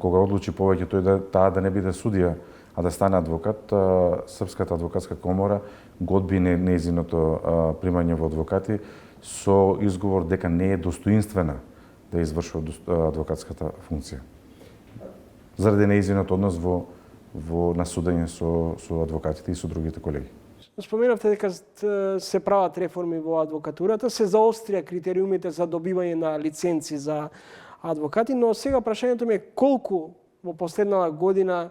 D: кога одлучи повеќе тој таа да не биде судија, а да стане адвокат, Српската адвокатска комора го одби нејзиното примање во адвокати со изговор дека не е достоинствена да извршува адвокатската функција. Заради нејзиното однос во насудење со адвокатите и со другите колеги.
B: Споменавте дека се прават реформи во адвокатурата, се заострија критериумите за добивање на лиценци за адвокати, но сега прашањето ми е колку во последната година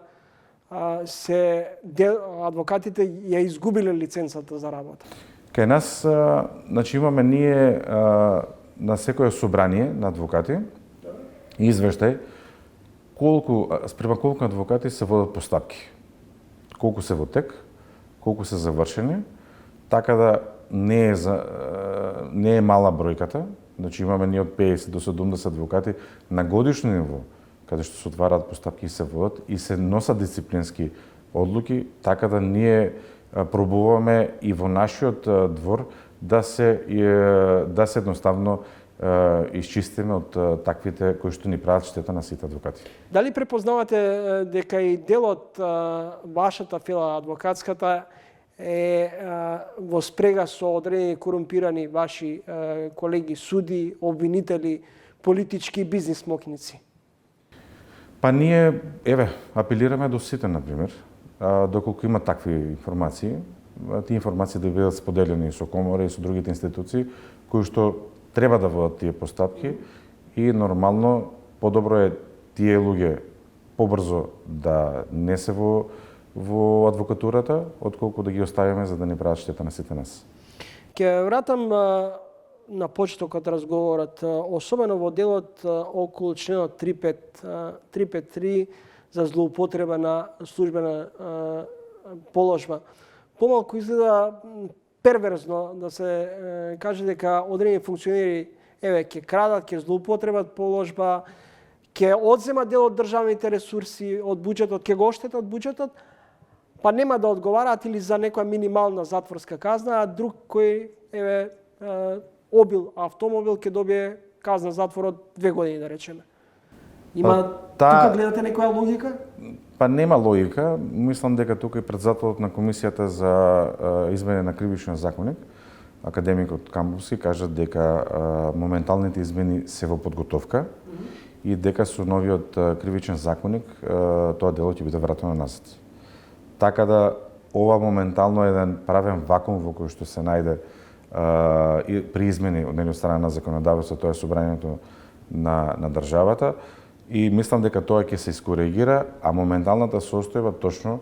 B: адвокатите ја изгубиле лиценцата за работа?
D: Кај нас, значи имаме ние на секое собрание на адвокати извештај спрема колку адвокати се водат постапки, колку се во тек, колку се завршени, така да не е мала бројката. Значи имаме ние од 50 до 70 адвокати на годишно ниво, каде што се отвараат постапки и се водат и се носат дисциплински одлуки, така да ние пробуваме и во нашиот двор да се едноставно исчистиме од таквите кои што ни прават штета на сите адвокати.
B: Дали препознавате дека и дел од вашата фила адвокатската е во спрега со одредени корумпирани ваши колеги суди, обвинители, политички бизнис мокници?
D: Па ние, апелираме до сите, например, доколку има такви информации, тие информации да бидат споделени со комора и со другите институции, кои што треба да водат тие постапки и нормално подобро е тие луѓе побрзо да не се во адвокатурата, отколку да ги оставиме за да не прават штета на сите нас.
B: Ќе вратам на почетокот разговорот, особено во делот околу членот 353 за злоупотреба на службена положба. Помалку изгледа перверзно да се каже дека одредени функционери ќе крадат, ќе злоупотребат положба, ќе одземат дел од државните ресурси, од буџетот, ќе го оштетат буџетот, па нема да одговараат или за некоја минимална затворска казна, а друг кој обил автомобил ќе добие казна затвор од 2 години, да речеме. Тука гледате некоја логика?
D: Па нема логика. Мислам дека тука и претседателот на комисијата за измени на кривичен законник, академикот Камбовски, кажа дека моменталните измени се во подготовка и дека со новиот кривичен законник тоа дело ќе биде вратено назад. Така да ова моментално е еден правен вакуум во кој што се најде при измени од страна на законодавството, тоа е собранието на државата. И мислам дека тоа ќе се искоригира, а моменталната состојба точно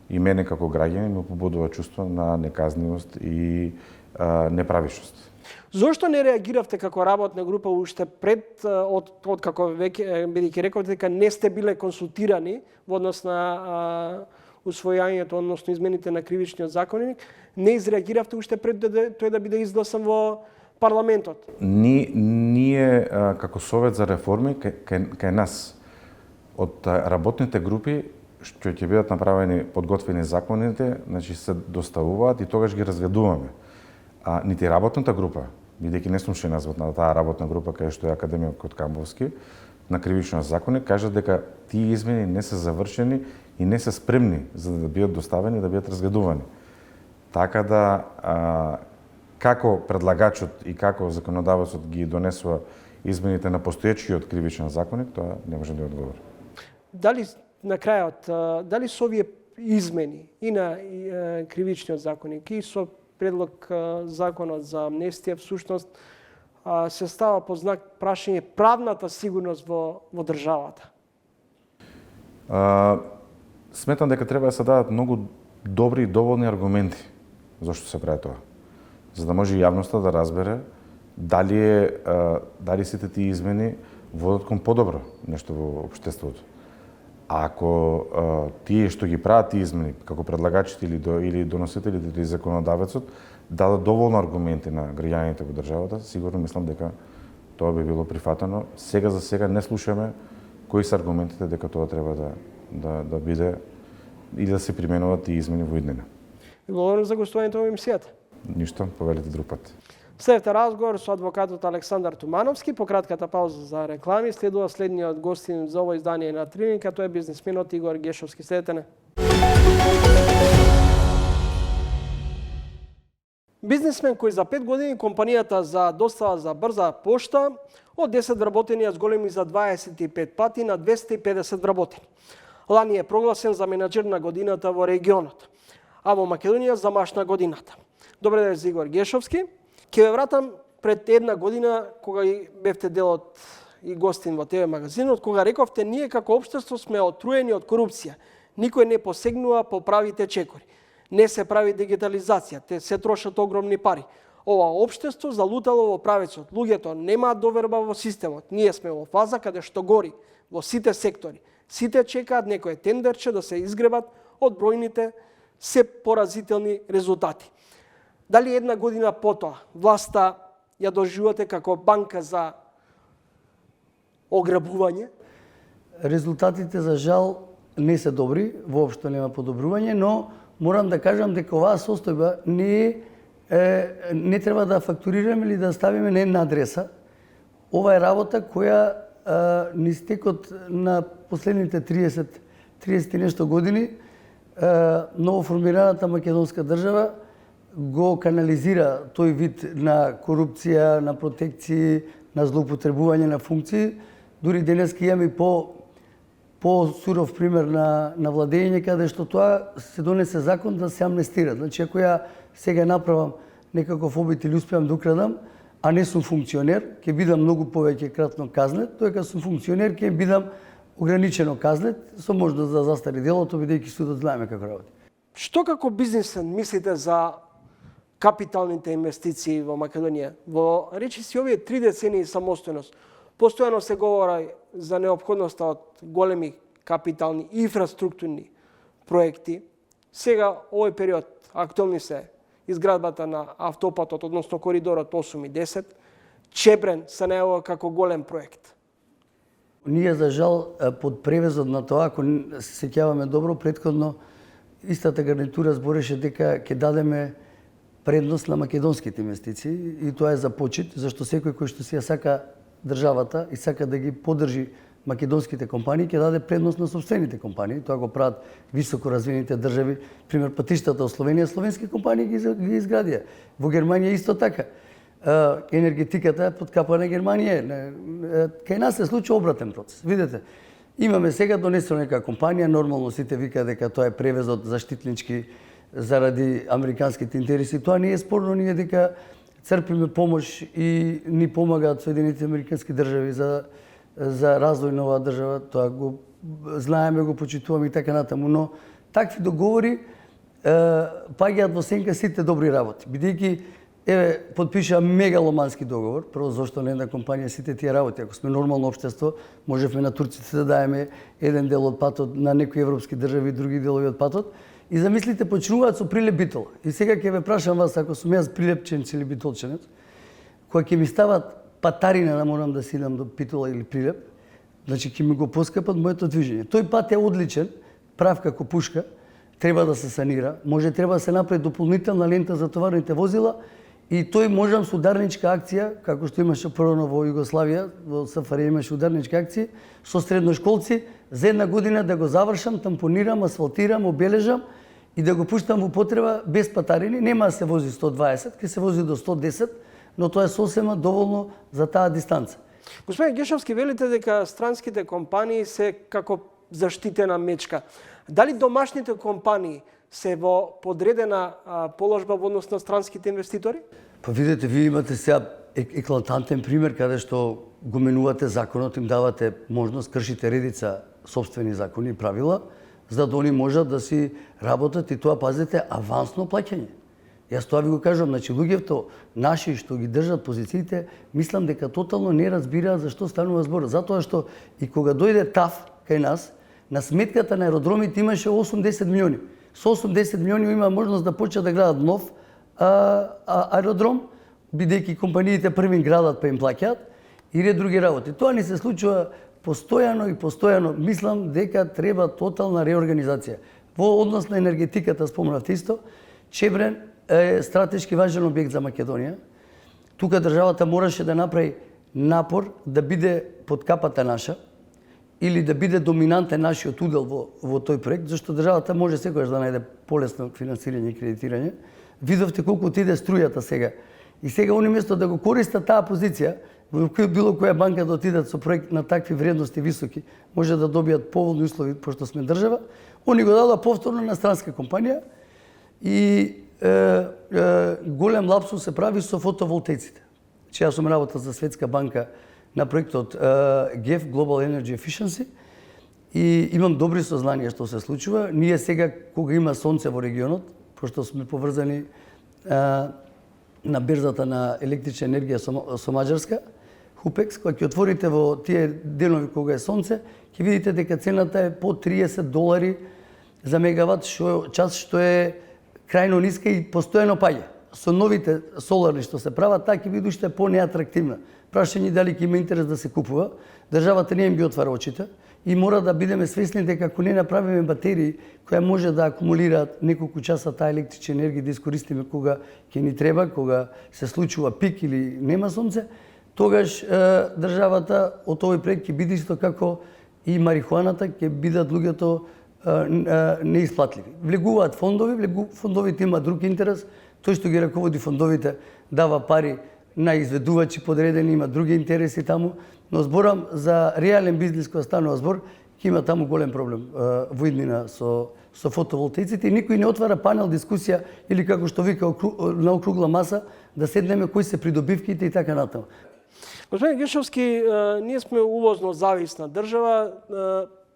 D: и мене како граѓанин ми побудува чувство на неказнивост и неправишност.
B: Зошто не реагиравте како работна група уште пред од како веќе бидејќи рековте дека не сте биле консултирани во однос на усвојањето, односно измените на кривичниот законник, не изреагиравте уште пред тој да биде изгласан во парламентот?
D: Ние како Совет за реформи кај нас од работните групи што ќе бидат направени подготвени законите, значи се доставуваат и тогаш ги разгледуваме. Нити работната група, бидејќи не сум ше назват на таа работна група кај што е академикот Камбовски, на кривичниот законник кажат дека тие измени не се завршени и не се спремни за да бидат доставени и да бидат разгледувани. Така да како предлагачот и како законодавецот ги донесува измените на постоечиот кривичен законник, тоа не може да одговори.
B: Дали на крајот, дали со овие измени и на кривичниот законник и со предлог законот за амнестија всушност се става под знак прашање правната сигурност во државата?
D: Сметам дека треба да се дадат многу добри и доволни аргументи зашто се прави тоа. За да може јавноста да разбере дали сите тие измени водат кон подобро нешто во општеството. А ако тие што ги прават тие измени, како предлагачите или доносителите или законодавецот, дадат доволно аргументи на граѓаните во државата, сигурно мислам дека тоа би било прифатено. Сега за сега не слушаме кои се аргументите дека тоа треба да биде и да се применуваат тие измени во иднина.
B: Благодарам за гостувањето во емисијата.
D: Ништо, повелете друг пат.
B: Следете разговор со адвокатот Александар Тумановски. По кратката пауза за реклами следува следниот гостин за ово издание на Трилинг, тоа е бизнисменот Игор Гешовски. Следете не. Бизнисмен кој за 5 години компанијата за достава за брза пошта од 10 вработени ја зголеми за 25 пати на 250 вработени. Лани е прогласен за менаџер на годината во регионот, а во Македонија за маж на годината. Добре ден, Игор Гешовски. Ке ве вратам пред една година кога бевте дел од и гостин во ТВ магазинот, кога рековте ние како општество сме отруени од корупција. Никој не посегнува по правите чекори. Не се прави дигитализација, те се трошат огромни пари. Ова општество залутало во правецот. Луѓето немаат доверба во системот. Ние сме во фаза каде што гори во сите сектори. Сите чекаат некој тендерче да се изгребат од бројните се поразителни резултати. Дали една година потоа власта ја доживувате како банка за ограбување?
C: Резултатите за жал не се добри, воопшто нема подобрување, но морам да кажам дека оваа состојба не треба да фактурираме или да ставиме на една адреса. Ова е работа која низ стекот на последните 30 и нешто години новоформираната македонска држава го канализира тој вид на корупција, на протекции, на злоупотребување на функции. Дури денеска имаме по-суров пример на владење каде што тоа се донесе закон да се амнестира. Значи, ако ја сега направам некаков обид или успеам да украдам, а не сум функционер, ќе бидам многу повеќе кратно казнет, тоа кога сум функционер ќе бидам ограничено казнет, со можност да застари делото, бидејќи судот знаеме како работи.
B: Што како бизнисмен мислите за капиталните инвестиции во Македонија? Во речиси овие 3 децении самостојност, постојано се говори за неопходноста од големи капитални инфраструктурни проекти. Сега, овој период, актуелни се изградбата на автопатот, односно коридорот 8 и 10, Чебрен се најавува како голем проект.
C: Ние, за жал, под превезот на тоа, ако се сеќаваме добро, претходно истата гарнитура збореше дека ќе дадеме предност на македонските инвестиции и тоа е за почит, зашто секој кој што си ја сака државата и сака да ги поддржи македонските компании, ќе даде предност на собствените компании. Тоа го прават високо развиените држави. Пример, патиштата во Словенија, словенски компании ги изградија. Во Германија исто така. Енергетиката е под капа на Германија. Кај нас се случи обратен процес. Видете, имаме сега донесена нека компанија, нормално сите вика дека тоа е превезот заштитнички заради американските интереси. Тоа не е спорно, ние дека црпиме помош и ни помагаат Соединетите американски држави за развој на оваа држава. Тоа го знаеме, го почитуваме и така натаму, но такви договори паѓаат во сенка сите добри работи. Бидејќи подпиша мегаломански договор, прво зашто на една компанија сите тие работи. Ако сме нормално општество, можевме на турците да даеме еден дел од патот, на некои европски држави други делови од патот. И замислите, почнуваат со Прилеп Битола. И сега ќе ве прашам вас, ако сум јас прилепченец или битолченец, кога ќе ми стават патарина да морам да сидам до Битола или Прилеп, значи ќе ми го поскапат моето движење. Тој пат е одличен, прав како пушка, треба да се санира, може треба да се направи дополнителна лента за товарните возила и тој можам со ударничка акција, како што имаше прво во Југославија, во СФР имаше ударничка акција, со средношколци за една година да го завршам, тампонирам, асфалтирам, обележам и да го пуштам во потреба без патарини. Нема да се вози 120, ќе се вози до 110, но тоа е сосема доволно за таа дистанца.
B: Господин Гешовски, велите дека странските компании се како заштитена мечка. Дали домашните компании се во подредена положба во однос на странските инвеститори?
C: Па видете, вие имате сега еклатантен пример каде што го менувате законот, им давате можност, кршите редица собствени закони и правила, за да они можат да си работат и тоа, пазите, авансно плаќање. Јас тоа ви го кажам, значи луѓето наши што ги држат позициите, мислам дека тотално не разбираат за што станува збор. Затоа што и кога дојде ТАФ кај нас, на сметката на аеродромите имаше 80 милиони. Со 80 милиони има можност да почнат да градат нов аеродром, бидејќи компаниите први градат па им плаќаат и ред други работи. Тоа ни се случува постојано. Мислам дека треба тотална реорганизација. Во однос на енергетиката спомнавте исто, Чебрен е стратешки важен објект за Македонија. Тука државата мораше да направи напор да биде под капата наша или да биде доминантен нашиот удел во тој проект, зашто државата може секогаш да најде полесно финансирање и кредитирање. Видовте колку отиде струјата сега. И сега они место да го користат таа позиција, во било која банка да отидат со проект на такви вредности високи, може да добијат поволни услови, пошто сме држава, они го дадоа повторно на странска компанија и голем лапсус се прави со фотоволтаиците. Че јас сум работел за Светска банка на проектот GEF, Global Energy Efficiency, и имам добри сознанија што се случува. Ние сега, кога има сонце во регионот, пошто сме поврзани на берзата на електрична енергија со Маđarска, Хупекс, кога ќе отворите во тие денови кога е сонце, ќе видите дека цената е по $30 за мегават час, што е крајно ниска и постојано паѓа. Со новите соларни што се прават, таа ќе биде уште по-неатрактивна. Прашање дали ќе има интерес да се купува. Државата не им ги отвара очите и мора да бидеме свесни дека ако не направиме батерии која може да акумулираат неколку часа таа електрична енергија да искористиме кога ќе ни треба, кога се случува пик или нема сонце, тогаш државата од овој проект ќе биде исто како и марихуаната, ќе бидат луѓето неисплатливи. Влегуваат фондови, фондовите имаат друг интерес, тој што ги раководи фондовите дава пари на изведувачи подредени, има други интереси таму, но зборам за реален бизнес кога станува збор, ќе има таму голем проблем во иднина со фотоволтаиците и никој не отвара панел дискусија или како што вика на округла маса да седнеме кои се придобивките и така натаму.
B: Господин Гешовски, ние сме увозно зависна држава.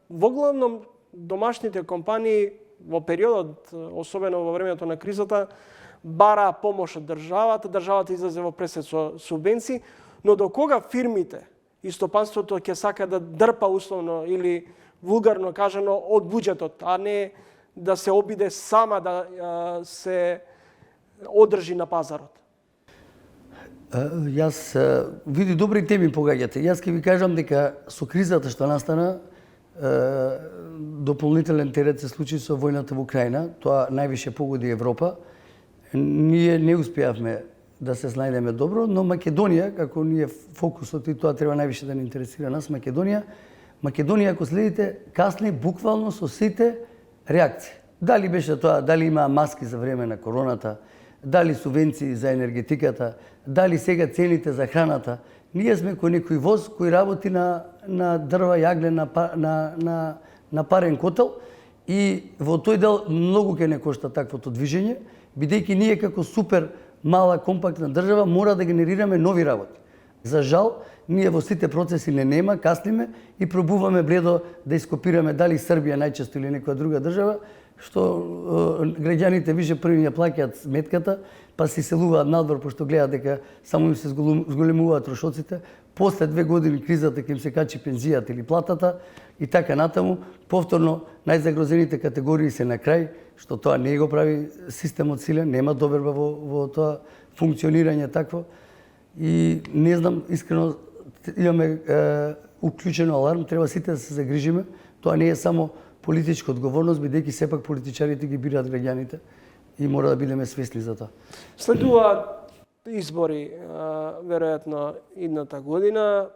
B: Во главном домашните компании во периодот, особено во времето на кризата, бара помош од државата, државата излезе во пресет со субвенции, но до кога фирмите и стопанството ќе сака да дрпа условно или вулгарно кажано од буџетот, а не да се обиде сама да се одржи на пазарот?
C: Јас види добри теми погаѓате. Јас ќе ви кажам дека со кризата што настана, дополнителен терет се случи со војната во Украина. Тоа највише погоди Европа. Ние не успеавме да се снајдеме добро, но Македонија, како ние фокусот и тоа треба највише да ни интересира нас, Македонија, ако следите, касни буквално со сите реакции. Дали беше тоа, дали има маски за време на короната, дали субвенции за енергетиката, дали сега цените за храната. Ние сме кој некој воз кој работи на дрва, јагле, на парен котел и во тој дел многу ќе не кошта таквото движење, бидејќи ние како супер мала компактна држава мора да генерираме нови работи. За жал, ние во сите процеси не нема, касниме и пробуваме бледо да ископираме дали Србија најчесто или некоја друга држава, што граѓаните више први ја плаќаат сметката, па се селуваат надвор пошто гледаат дека само им се зголемуваат трошоците. После 2 години кризата ќе им се качи пензијата или платата и така натаму. Повторно најзагрозените категории се на крај, што тоа не го прави системот силен, нема доверба во тоа функционирање такво. И не знам, искрено имаме уклучено аларм, треба сите да се загрижиме. Тоа не е само политичка одговорност, бидејќи сепак политичарите ги бираат граѓаните и мора да бидеме свесни за тоа.
B: Следува избори веројатно идната година,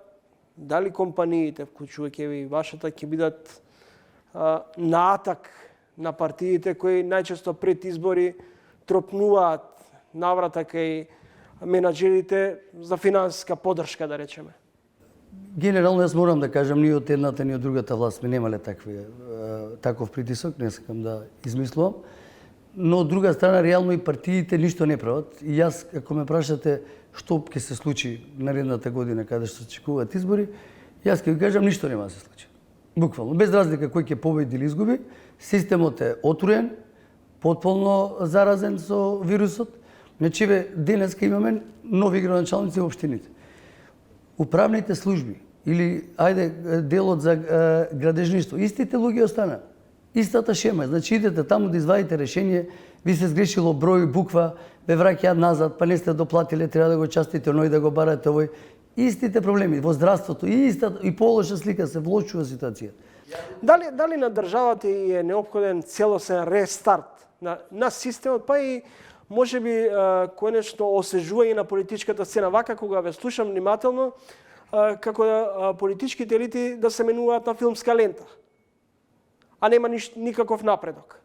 B: дали компаниите, вклучувајќи и вашата, ќе бидат наатак на партиите кои најчесто пред избори тропнуваат наврата кај менаџерите за финансиска поддршка, да речеме?
C: Генерално јас морам да кажам, ни од едната ни од другата власт ми немале таков притисок, не сакам да измислувам. Но од друга страна, реално и партиите ништо не прават. И јас, ако ме прашате што ќе се случи наредната година каде што се очекуваат избори, јас ќе ви кажам ништо нема да се случи. Буквално, без разлика кој ќе победи или изгуби, системот е отруен, потполно заразен со вирусот. Значи, денеска имаме нови градоначалници во општините. Управните служби или делот за градежништво, истите луѓе остана. Истата шема, значи идете таму да извадите решение, ви се сгрешило број, буква, ве враќаат назад, па не сте доплатиле, треба да го частите оној, да го барате овој. Истите проблеми во здравството, и полоша слика се влошува ситуација.
B: Дали на државата е неопходен целосен рестарт на системот, па и можеби конечно освежување на политичката сцена? Вака кога ве слушам внимателно, како политичките елити да се менуваат на филмска лента, а нема никаков напредок.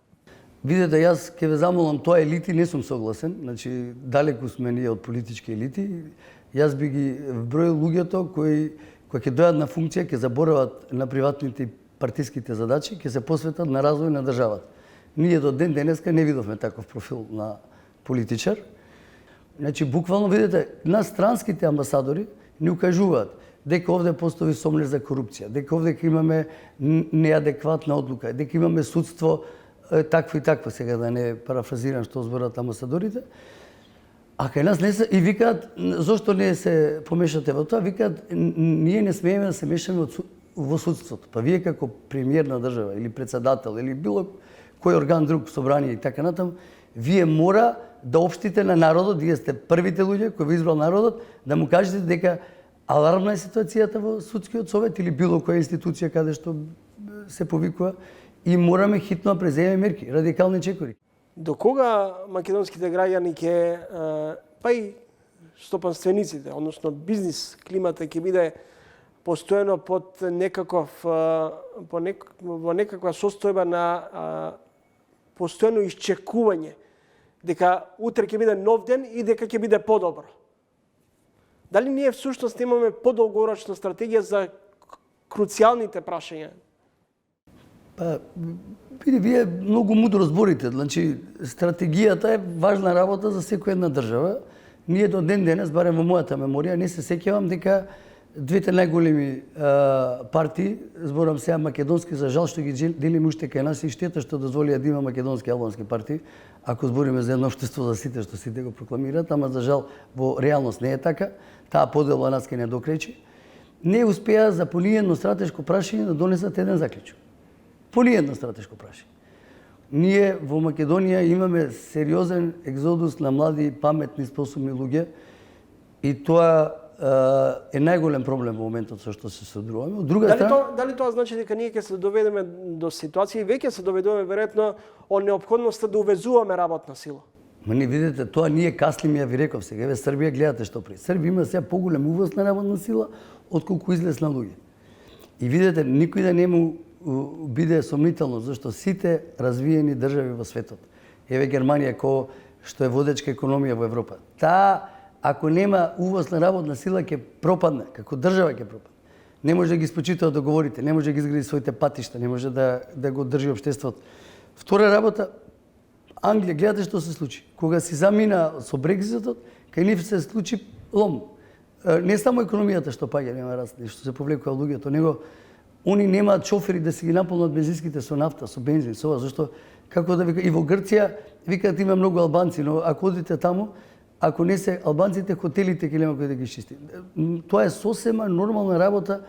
C: Видете, јас ќе ве замолам, тоа елити не сум согласен, значи далеку сме ние од политички елити. Јас би ги вброил луѓето кои ќе дојдат на функција, ќе заборават на приватните и партиските задачи, ќе се посветат на развој на државата. Ние до ден денеска не видовме таков профил на политичар. Значи, буквално, видите, на странските амбасадори ни укажуваат дека овде постои сомнеж за корупција, дека овде имаме неадекватна одлука, дека имаме судство такво и такво, сега да не парафразирам што зборат амбасадорите. А кај нас не се, и викаат, зошто не се помешате во тоа, викаат, ние не смееме да се мешаме во судството. Па вие како премиер на држава или председател или било кој орган друг, собрание и така натаму, вие мора да општите на народот, вие сте првите луѓе кои ви избрал народот, да му кажете дека алармна е ситуацијата во судскиот совет или било која институција каде што се повикува и мораме хитно да преземеме мерки, радикални чекори.
B: До кога македонските граѓани ќе, па и стопанствениците, односно бизнис климата ќе биде постојано под во некаква состојба на постојано исчекување дека утре ќе биде нов ден и дека ќе биде подобро? Дали ние всушност имаме подолгорочна стратегија за круцијалните прашања?
C: Па, вие многу мудро зборите. Значи, стратегијата е важна работа за секоја една држава. Ние до ден денес, барем во мојата меморија, не се сеќавам дека двете најголеми партии, зборам сега македонски, за жал што ги делиме уште кај нас и штета што дозволија да има македонски и албански партии, ако збориме за едно општество за сите што сите го прокламираат, ама за жал во реалност не е така. Таа подела нас ке не докречи. Не успеа за по ниедно стратешко прашање да донесат еден заклучок. По ниедно стратешко прашање. Ние во Македонија имаме сериозен екзодус на млади, паметни, способни луѓе и тоа е најголем проблем во моментот со што се содруваме. Од друга страна,
B: дали тоа значи дека ние ќе се доведеме до ситуација и веќе се доведуваме веројатно од неопходноста да увезуваме работна сила?
C: Ма не видите, тоа ние каслиме, ја ви реков сега, Србија гледате што при. Србија има сега поголем увоз на работна сила отколку излез на луѓе. И видите, никој да не му биде сомнително, зашто сите развиени држави во светот, еве Германија кој што е водечка економија во Европа, таа ако нема увоз на работна сила ќе пропадне, како држава ќе пропадне. Не може да ги спочитува договорите, не може да ги изгради своите патишта, не може да го држи општеството. Втора работа, Англија, гледате што се случи. Кога си замина со Брекзитот, кај нив се случи лом. Не само економијата што паѓа, нема раст, што се повлекува луѓето, него они немаат шофери да си ги наполнат бензинските со нафта, со бензин, со ова, зашто како да вика и во Грција викаат има многу албанци, но ако одите таму, ако не се албанците, хотелите ќе нема кој да ги чисти. Тоа е сосема нормална работа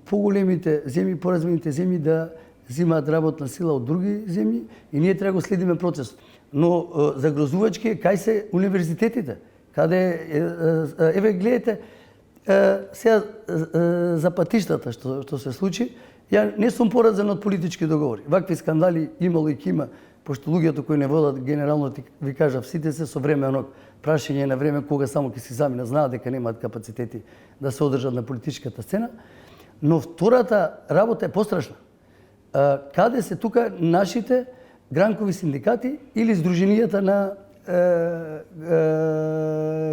C: поголемите земји, поразвините земји да земаат работна сила од други земји и ние треба да го следиме процесот. Но загрозувачки е кај се универзитетите, каде еве гледате сега за патиштата што се случи, ја не сум поразен од политички договори. Вакви скандали имало и ќе има пошто луѓето кои не водат, генерално ви кажав, сите се со време онок прашање на време кога само ќе си замина, знаат дека немаат капацитети да се одржат на политичката сцена. Но втората работа е пострашна. Каде се тука нашите гранкови синдикати или сдруженијата на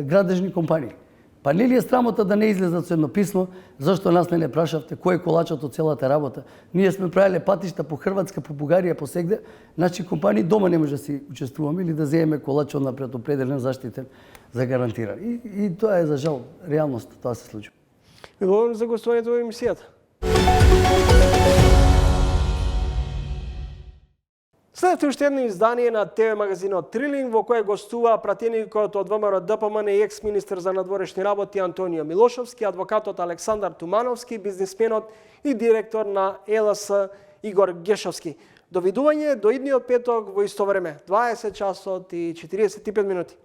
C: градежни компании? Па не ли е срамота да не излезат со едно писмо, зашто нас не прашавте кој е колачот од целата работа? Ние сме правиле патишта по Хрватска, по Бугарија, по сегде, значи компании дома не може да си учествуваме или да земеме колач однапред определен, заштитен, загарантиран. И тоа е за жал реалност, тоа се случи.
B: Ви благодарам за гостувањето во емисијата. Следете уште едно издание на ТВ магазинот Трилинг, во кое гостува пратеникот од ВМРО ДПМН и екс-министер за надворешни работи Антонио Милошовски, адвокатот Александар Тумановски, бизнисменот и директор на ЕЛС Игор Гешовски. Довидување до идниот петок во исто време, 20 часот и 45 минути.